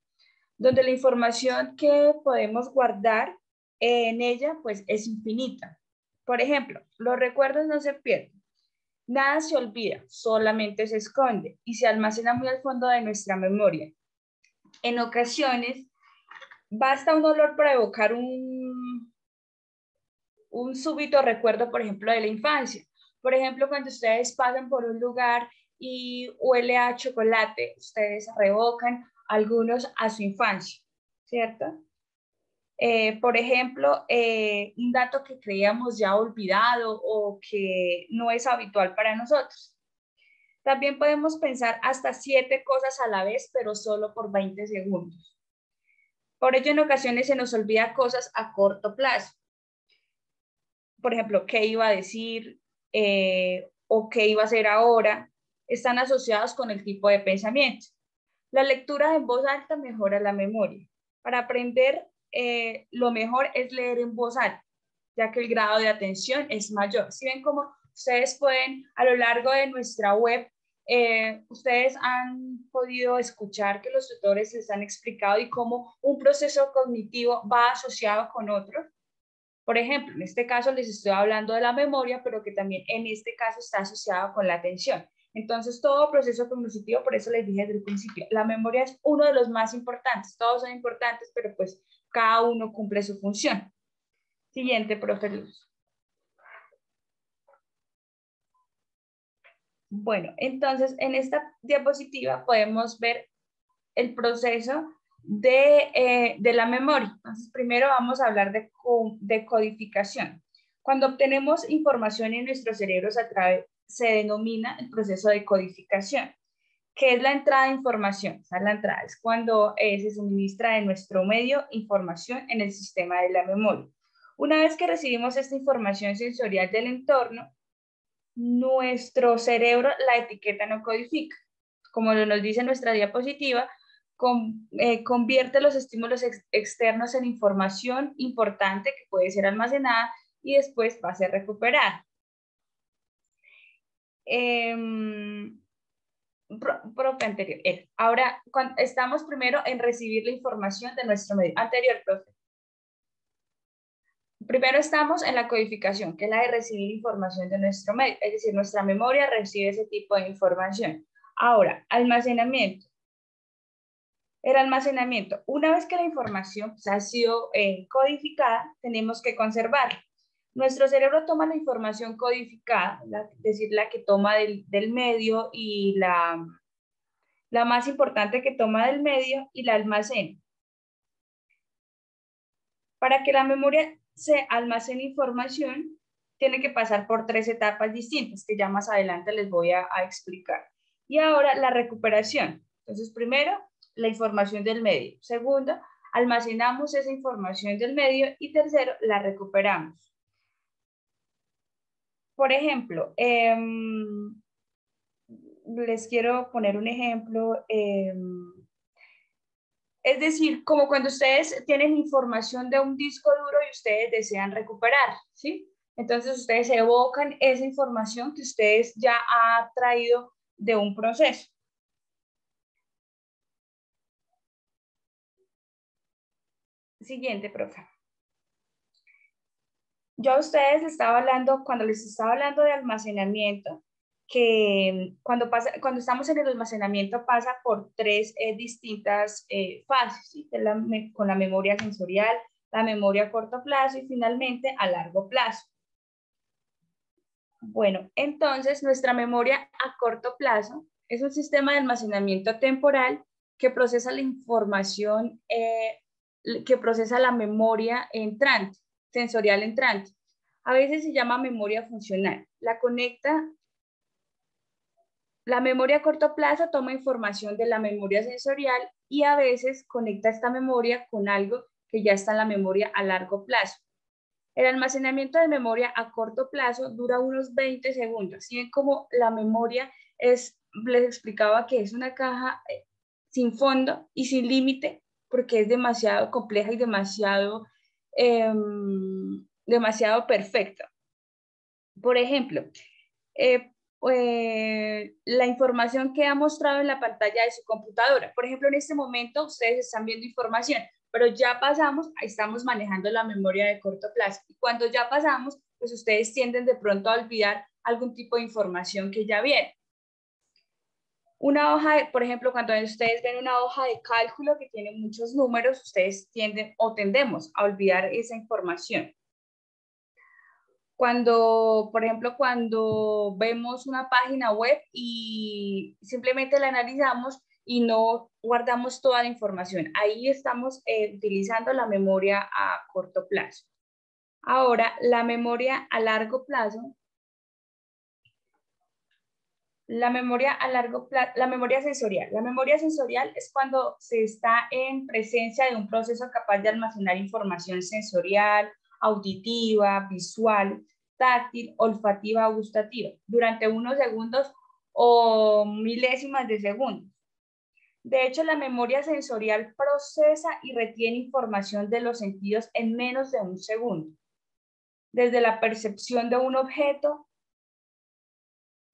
Donde la información que podemos guardar en ella, pues es infinita. Por ejemplo, los recuerdos no se pierden. Nada se olvida, solamente se esconde y se almacena muy al fondo de nuestra memoria. En ocasiones, basta un olor para evocar un súbito recuerdo, por ejemplo, de la infancia. Por ejemplo, cuando ustedes pasan por un lugar y huele a chocolate, ustedes revocan algunos a su infancia, ¿cierto? Por ejemplo, un dato que creíamos ya olvidado o que no es habitual para nosotros. También podemos pensar hasta 7 cosas a la vez, pero solo por 20 segundos. Por ello, en ocasiones se nos olvida cosas a corto plazo. Por ejemplo, qué iba a decir o qué iba a hacer ahora, están asociados con el tipo de pensamiento. La lectura en voz alta mejora la memoria. Para aprender, lo mejor es leer en voz alta, ya que el grado de atención es mayor. Si ven cómo ustedes pueden, a lo largo de nuestra web, ustedes han podido escuchar que los tutores les han explicado y cómo un proceso cognitivo va asociado con otro. Por ejemplo, en este caso les estoy hablando de la memoria, pero que también en este caso está asociado con la atención. Entonces, todo proceso cognitivo, por eso les dije desde el principio, la memoria es uno de los más importantes. Todos son importantes, pero pues cada uno cumple su función. Siguiente, profe Luz. Bueno, entonces en esta diapositiva podemos ver el proceso de la memoria. Entonces, primero vamos a hablar de codificación. Cuando obtenemos información en nuestros cerebros se denomina el proceso de codificación, que es la entrada de información. O sea, la entrada es cuando se suministra de nuestro medio información en el sistema de la memoria. Una vez que recibimos esta información sensorial del entorno, nuestro cerebro la etiqueta no codifica. Como nos dice nuestra diapositiva, convierte los estímulos externos en información importante que puede ser almacenada y después va a ser recuperada. Profe, anterior. Ahora, estamos primero en recibir la información de nuestro medio. Anterior, profe. Primero estamos en la codificación, que es la de recibir información de nuestro medio. Es decir, nuestra memoria recibe ese tipo de información. Ahora, almacenamiento. El almacenamiento. Una vez que la información ha sido codificada, tenemos que conservarla. Nuestro cerebro toma la información codificada, es decir, la que toma del medio y la más importante que toma del medio y la almacena. Para que la memoria se almacene información, tiene que pasar por 3 etapas distintas, que ya más adelante les voy a explicar. Y ahora la recuperación. Entonces, primero, la información del medio. Segundo, almacenamos esa información del medio. Y tercero, la recuperamos. Por ejemplo, les quiero poner un ejemplo. Es decir, como cuando ustedes tienen información de un disco duro y ustedes desean recuperar, ¿sí? Entonces ustedes evocan esa información que ustedes ya han traído de un proceso. Siguiente, profe. Yo a ustedes les estaba hablando, cuando les estaba hablando de almacenamiento, que cuando estamos en el almacenamiento pasa por 3 distintas fases, ¿sí? Con la memoria sensorial, la memoria a corto plazo y finalmente a largo plazo. Bueno, entonces nuestra memoria a corto plazo es un sistema de almacenamiento temporal que procesa la información, que procesa la memoria entrante, sensorial entrante. A veces se llama memoria funcional. La memoria a corto plazo toma información de la memoria sensorial y a veces conecta esta memoria con algo que ya está en la memoria a largo plazo. El almacenamiento de memoria a corto plazo dura unos 20 segundos. Si ven como la memoria les explicaba que es una caja sin fondo y sin límite, porque es demasiado compleja y demasiado perfecta. Por ejemplo, la información que ha mostrado en la pantalla de su computadora. Por ejemplo, en este momento ustedes están viendo información, pero ya pasamos, estamos manejando la memoria de corto plazo. Y cuando ya pasamos, pues ustedes tienden de pronto a olvidar algún tipo de información que ya vieron. Una hoja, por ejemplo, cuando ustedes ven una hoja de cálculo que tiene muchos números, ustedes tendemos a olvidar esa información. Por ejemplo, cuando vemos una página web y simplemente la analizamos y no guardamos toda la información, ahí estamos utilizando la memoria a corto plazo. Ahora, la memoria a largo plazo. La memoria sensorial. La memoria sensorial es cuando se está en presencia de un proceso capaz de almacenar información sensorial, auditiva, visual, táctil, olfativa o gustativa durante unos segundos o milésimas de segundos. De hecho, la memoria sensorial procesa y retiene información de los sentidos en menos de un segundo. Desde la percepción de un objeto.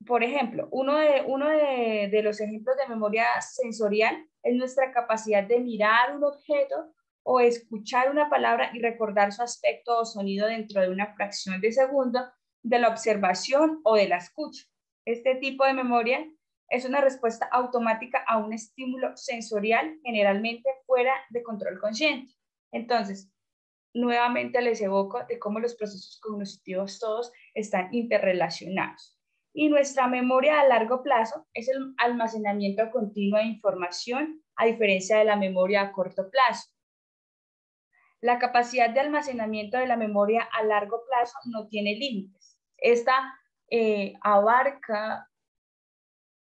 Por ejemplo, uno de los ejemplos de memoria sensorial es nuestra capacidad de mirar un objeto o escuchar una palabra y recordar su aspecto o sonido dentro de una fracción de segundo de la observación o de la escucha. Este tipo de memoria es una respuesta automática a un estímulo sensorial, generalmente fuera de control consciente. Entonces, nuevamente les evoco de cómo los procesos cognitivos todos están interrelacionados. Y nuestra memoria a largo plazo es el almacenamiento continuo de información, a diferencia de la memoria a corto plazo. La capacidad de almacenamiento de la memoria a largo plazo no tiene límites. Esta abarca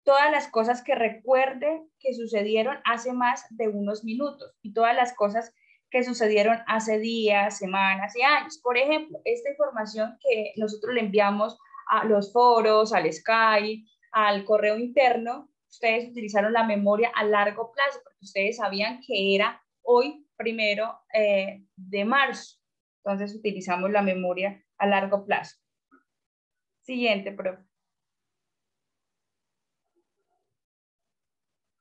todas las cosas que recuerde que sucedieron hace más de unos minutos y todas las cosas que sucedieron hace días, semanas y años. Por ejemplo, esta información que nosotros le enviamos a los foros, al Skype, al correo interno, ustedes utilizaron la memoria a largo plazo, porque ustedes sabían que era hoy 1 de marzo. Entonces utilizamos la memoria a largo plazo. Siguiente, profe.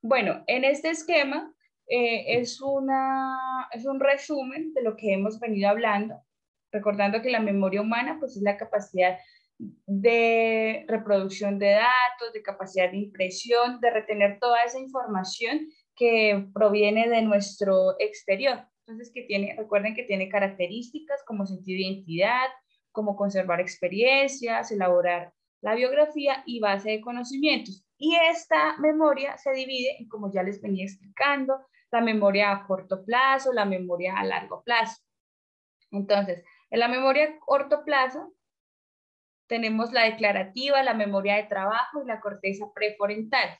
Bueno, en este esquema es un resumen de lo que hemos venido hablando, recordando que la memoria humana pues, es la capacidad de reproducción de datos, de capacidad de impresión, de retener toda esa información que proviene de nuestro exterior. Entonces, recuerden que tiene características como sentido de identidad, como conservar experiencias, elaborar la biografía y base de conocimientos. Y esta memoria se divide en, como ya les venía explicando, la memoria a corto plazo, la memoria a largo plazo. Entonces, en la memoria a corto plazo tenemos la declarativa, la memoria de trabajo y la corteza prefrontal.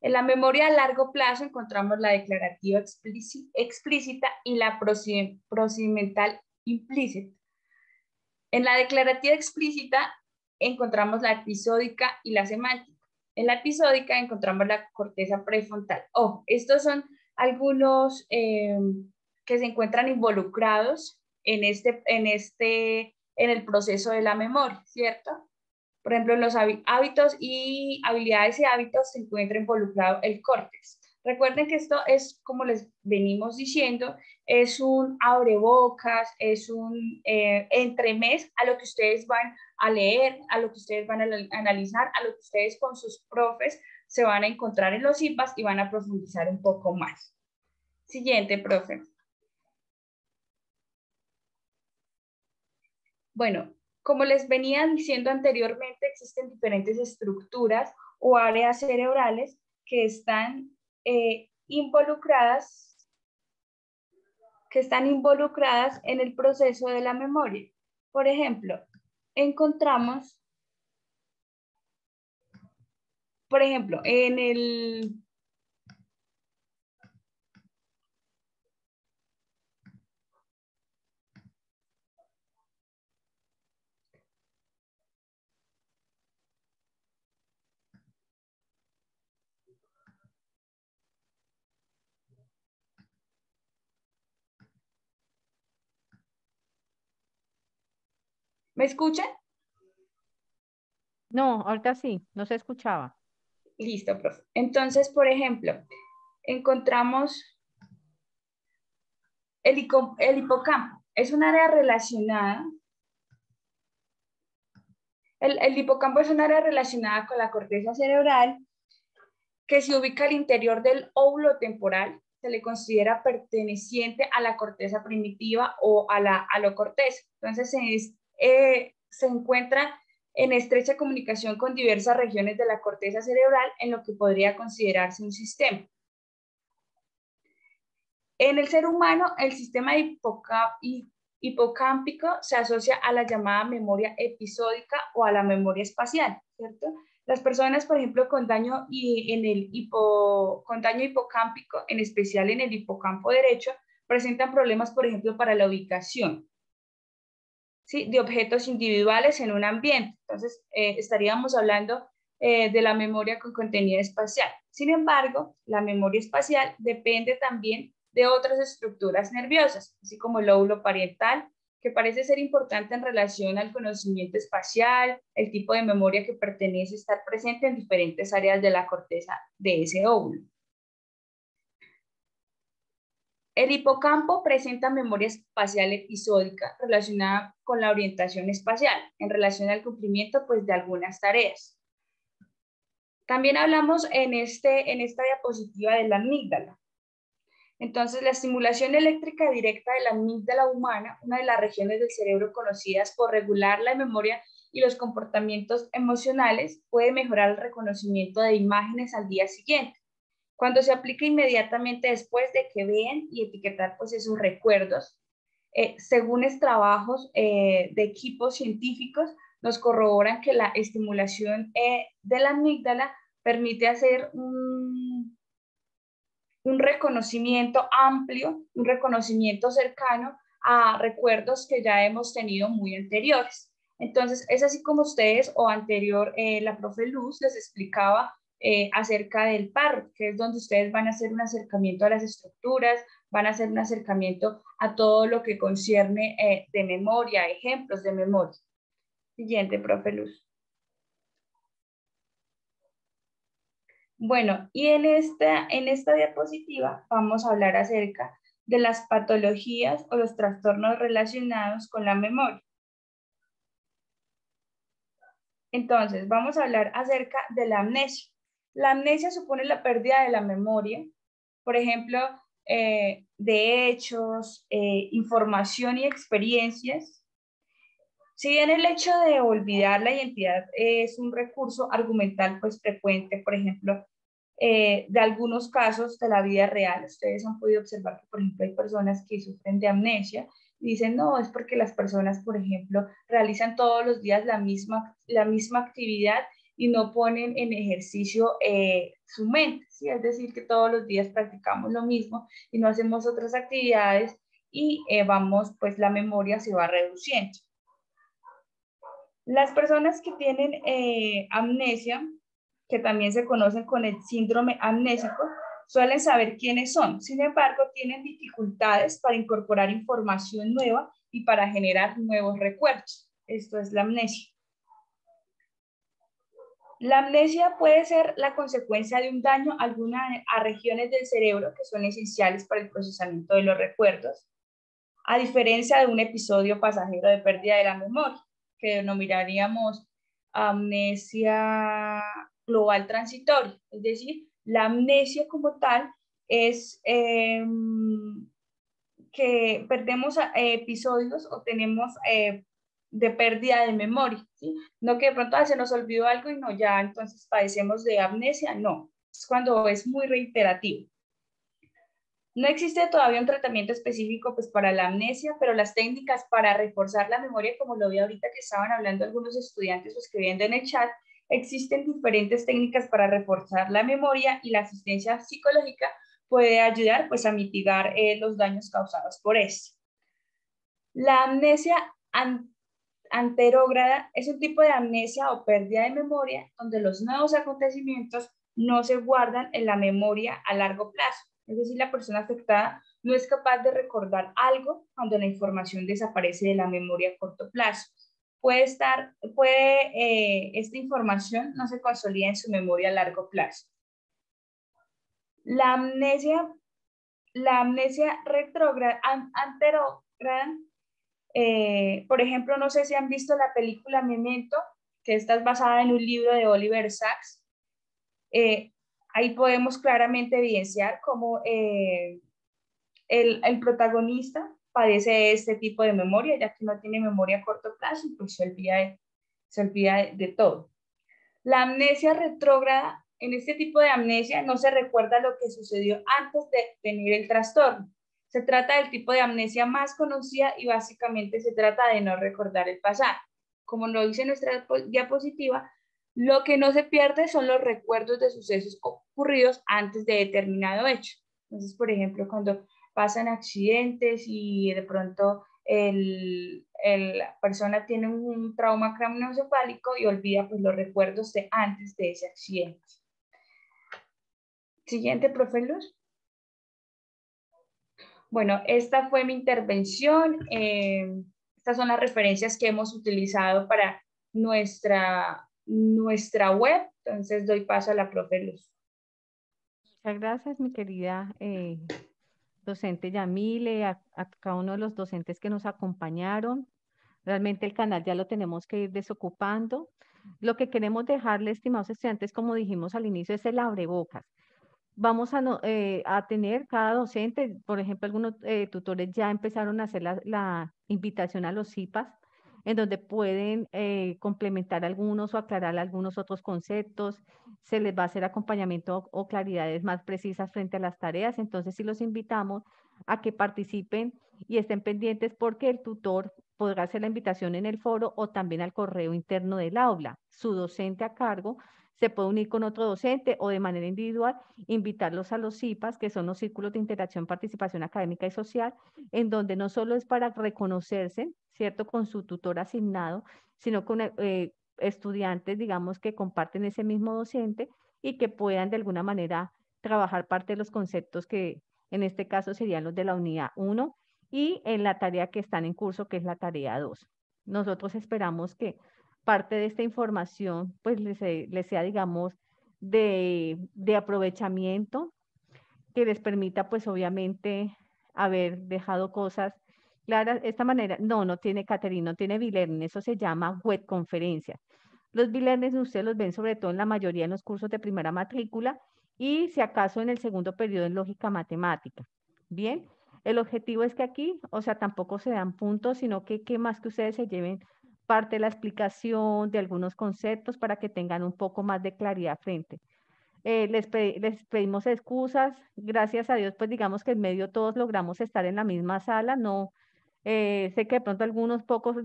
En la memoria a largo plazo encontramos la declarativa explícita y la procedimental implícita. En la declarativa explícita encontramos la episódica y la semántica. En la episódica encontramos la corteza prefrontal. Estos son algunos que se encuentran involucrados en el proceso de la memoria, ¿cierto? Por ejemplo, en los hábitos y habilidades y hábitos se encuentra involucrado el córtex. Recuerden que esto es, como les venimos diciendo, es un abrebocas, es un entremés a lo que ustedes van a leer, a lo que ustedes van a analizar, a lo que ustedes con sus profes se van a encontrar en los IPAs y van a profundizar un poco más. Siguiente, profe. Bueno, como les venía diciendo anteriormente, existen diferentes estructuras o áreas cerebrales que están involucradas en el proceso de la memoria. Por ejemplo, encontramos, en el... ¿Me escuchan? No, ahorita sí, no se escuchaba. Listo, profe. Entonces, por ejemplo, encontramos el hipocampo. Es un área relacionada. El hipocampo es un área relacionada con la corteza cerebral que se ubica al interior del óvulo temporal. Se le considera perteneciente a la corteza primitiva o a la alocorteza. Entonces, se encuentra en estrecha comunicación con diversas regiones de la corteza cerebral en lo que podría considerarse un sistema. En el ser humano, el sistema hipocámpico se asocia a la llamada memoria episódica o a la memoria espacial, ¿cierto? Las personas, por ejemplo, con daño hipocámpico, en especial en el hipocampo derecho, presentan problemas, por ejemplo, para la ubicación, ¿sí?, de objetos individuales en un ambiente. Entonces, estaríamos hablando de la memoria con contenido espacial. Sin embargo, la memoria espacial depende también de otras estructuras nerviosas, así como el lóbulo parietal, que parece ser importante en relación al conocimiento espacial, el tipo de memoria que pertenece a estar presente en diferentes áreas de la corteza de ese óvulo. El hipocampo presenta memoria espacial episódica relacionada con la orientación espacial, en relación al cumplimiento pues, de algunas tareas. También hablamos en esta diapositiva de la amígdala. Entonces, la estimulación eléctrica directa de la amígdala humana, una de las regiones del cerebro conocidas por regular la memoria y los comportamientos emocionales, puede mejorar el reconocimiento de imágenes al día siguiente. Cuando se aplica inmediatamente después de que vean y etiquetar pues, esos recuerdos, según trabajos de equipos científicos, nos corroboran que la estimulación de la amígdala permite hacer un reconocimiento amplio, un reconocimiento cercano a recuerdos que ya hemos tenido muy anteriores. Entonces, es así como ustedes o anterior, la profe Luz les explicaba acerca del PAR, que es donde ustedes van a hacer un acercamiento a las estructuras, van a hacer un acercamiento a todo lo que concierne de memoria, ejemplos de memoria. Siguiente, profe Luz. Bueno, y en esta diapositiva vamos a hablar acerca de las patologías o los trastornos relacionados con la memoria. Entonces, vamos a hablar acerca de la amnesia. La amnesia supone la pérdida de la memoria, por ejemplo, de hechos, información y experiencias. Si bien el hecho de olvidar la identidad es un recurso argumental pues frecuente, por ejemplo, de algunos casos de la vida real, ustedes han podido observar que, por ejemplo, hay personas que sufren de amnesia y dicen, no, es porque las personas, por ejemplo, realizan todos los días la misma actividad y no ponen en ejercicio su mente, ¿sí? Es decir, que todos los días practicamos lo mismo y no hacemos otras actividades y pues la memoria se va reduciendo. Las personas que tienen amnesia, que también se conocen con el síndrome amnésico, suelen saber quiénes son. Sin embargo, tienen dificultades para incorporar información nueva y para generar nuevos recuerdos. Esto es la amnesia. La amnesia puede ser la consecuencia de un daño a regiones del cerebro que son esenciales para el procesamiento de los recuerdos, a diferencia de un episodio pasajero de pérdida de la memoria, que denominaríamos amnesia global transitoria. Es decir, la amnesia como tal es que perdemos episodios o tenemos de pérdida de memoria, ¿sí? No que de pronto se nos olvidó algo y no, ya entonces padecemos de amnesia, no. Es cuando es muy reiterativo. No existe todavía un tratamiento específico pues, para la amnesia, pero las técnicas para reforzar la memoria, como lo vi ahorita que estaban hablando algunos estudiantes o escribiendo en el chat, existen diferentes técnicas para reforzar la memoria y la asistencia psicológica puede ayudar pues, a mitigar los daños causados por esto. La amnesia anterógrada es un tipo de amnesia o pérdida de memoria donde los nuevos acontecimientos no se guardan en la memoria a largo plazo. Es decir, la persona afectada no es capaz de recordar algo cuando la información desaparece de la memoria a corto plazo. Esta información no se consolida en su memoria a largo plazo. La amnesia retrógrada, anterógrada, por ejemplo, no sé si han visto la película Memento, que esta es basada en un libro de Oliver Sacks. Ahí podemos claramente evidenciar cómo el protagonista padece este tipo de memoria, ya que no tiene memoria a corto plazo y pues se olvida de todo. La amnesia retrógrada, en este tipo de amnesia no se recuerda lo que sucedió antes de tener el trastorno. Se trata del tipo de amnesia más conocida y básicamente se trata de no recordar el pasado. Como lo dice nuestra diapositiva, lo que no se pierde son los recuerdos de sucesos ocurridos antes de determinado hecho. Entonces, por ejemplo, cuando pasan accidentes y de pronto la persona tiene un trauma craneoencefálico y olvida pues, los recuerdos de antes de ese accidente. Siguiente, profe Luz. Bueno, esta fue mi intervención. Estas son las referencias que hemos utilizado para nuestra web. Entonces, doy paso a la profe Luz. Muchas gracias, mi querida docente Yamile, a cada uno de los docentes que nos acompañaron. Realmente el canal ya lo tenemos que ir desocupando. Lo que queremos dejarle, estimados estudiantes, como dijimos al inicio, es el abrebocas. Vamos a tener cada docente, por ejemplo, algunos tutores ya empezaron a hacer la invitación a los CIPAS, en donde pueden complementar algunos o aclarar algunos otros conceptos. Se les va a hacer acompañamiento o claridades más precisas frente a las tareas. Entonces, sí los invitamos a que participen y estén pendientes porque el tutor podrá hacer la invitación en el foro o también al correo interno del aula. Su docente a cargo se puede unir con otro docente o de manera individual invitarlos a los CIPAS, que son los círculos de interacción, participación académica y social, en donde no solo es para reconocerse, ¿cierto?, con su tutor asignado, sino con estudiantes, digamos, que comparten ese mismo docente y que puedan de alguna manera trabajar parte de los conceptos que en este caso serían los de la unidad 1 y en la tarea que están en curso, que es la tarea 2. Nosotros esperamos que parte de esta información pues les sea, digamos, de aprovechamiento, que les permita pues obviamente haber dejado cosas claras. Esta manera, no tiene Catherine, no tiene B-Learning, eso se llama web conferencia. Los B-Learning ustedes los ven sobre todo en la mayoría de los cursos de primera matrícula y si acaso en el segundo periodo en lógica matemática. Bien, el objetivo es que aquí, o sea, tampoco se dan puntos, sino que más que ustedes se lleven parte de la explicación de algunos conceptos para que tengan un poco más de claridad frente. Les pedimos excusas, gracias a Dios, pues digamos que en medio todos logramos estar en la misma sala, no, sé que de pronto algunos pocos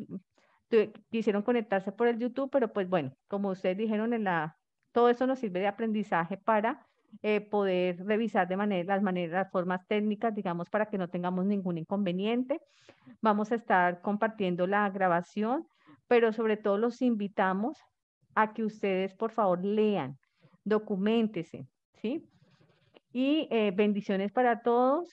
quisieron conectarse por el YouTube, pero pues bueno, como ustedes dijeron, todo eso nos sirve de aprendizaje para poder revisar las formas técnicas, digamos, para que no tengamos ningún inconveniente. Vamos a estar compartiendo la grabación, pero sobre todo los invitamos a que ustedes, por favor, lean, documéntese, ¿sí? Y bendiciones para todos.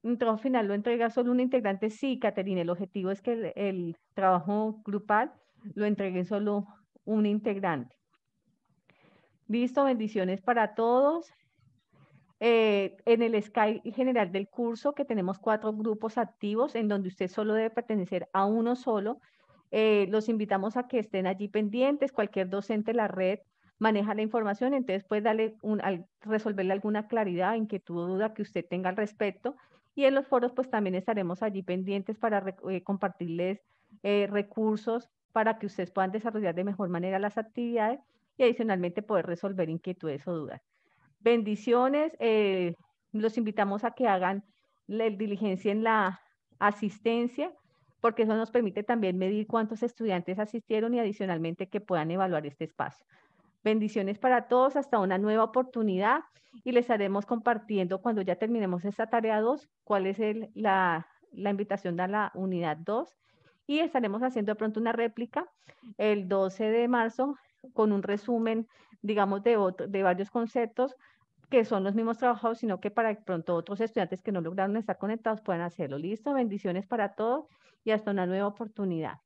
Un trabajo final lo entrega solo un integrante. Sí, Caterina, el objetivo es que el trabajo grupal lo entregue solo un integrante. Listo, bendiciones para todos. En el Skype general del curso, que tenemos 4 grupos activos en donde usted solo debe pertenecer a uno solo, los invitamos a que estén allí pendientes. Cualquier docente de la red maneja la información, entonces puede darle al resolverle alguna claridad, inquietud o duda que usted tenga al respecto. Y en los foros pues también estaremos allí pendientes para compartirles recursos para que ustedes puedan desarrollar de mejor manera las actividades y adicionalmente poder resolver inquietudes o dudas. Bendiciones, los invitamos a que hagan la diligencia en la asistencia, porque eso nos permite también medir cuántos estudiantes asistieron y adicionalmente que puedan evaluar este espacio. Bendiciones para todos, hasta una nueva oportunidad y les estaremos compartiendo cuando ya terminemos esta tarea 2, cuál es la invitación a la unidad 2 y estaremos haciendo de pronto una réplica el 12 de marzo con un resumen, digamos, de varios conceptos que son los mismos trabajados, sino que para pronto otros estudiantes que no lograron estar conectados puedan hacerlo. Listo, bendiciones para todos y hasta una nueva oportunidad.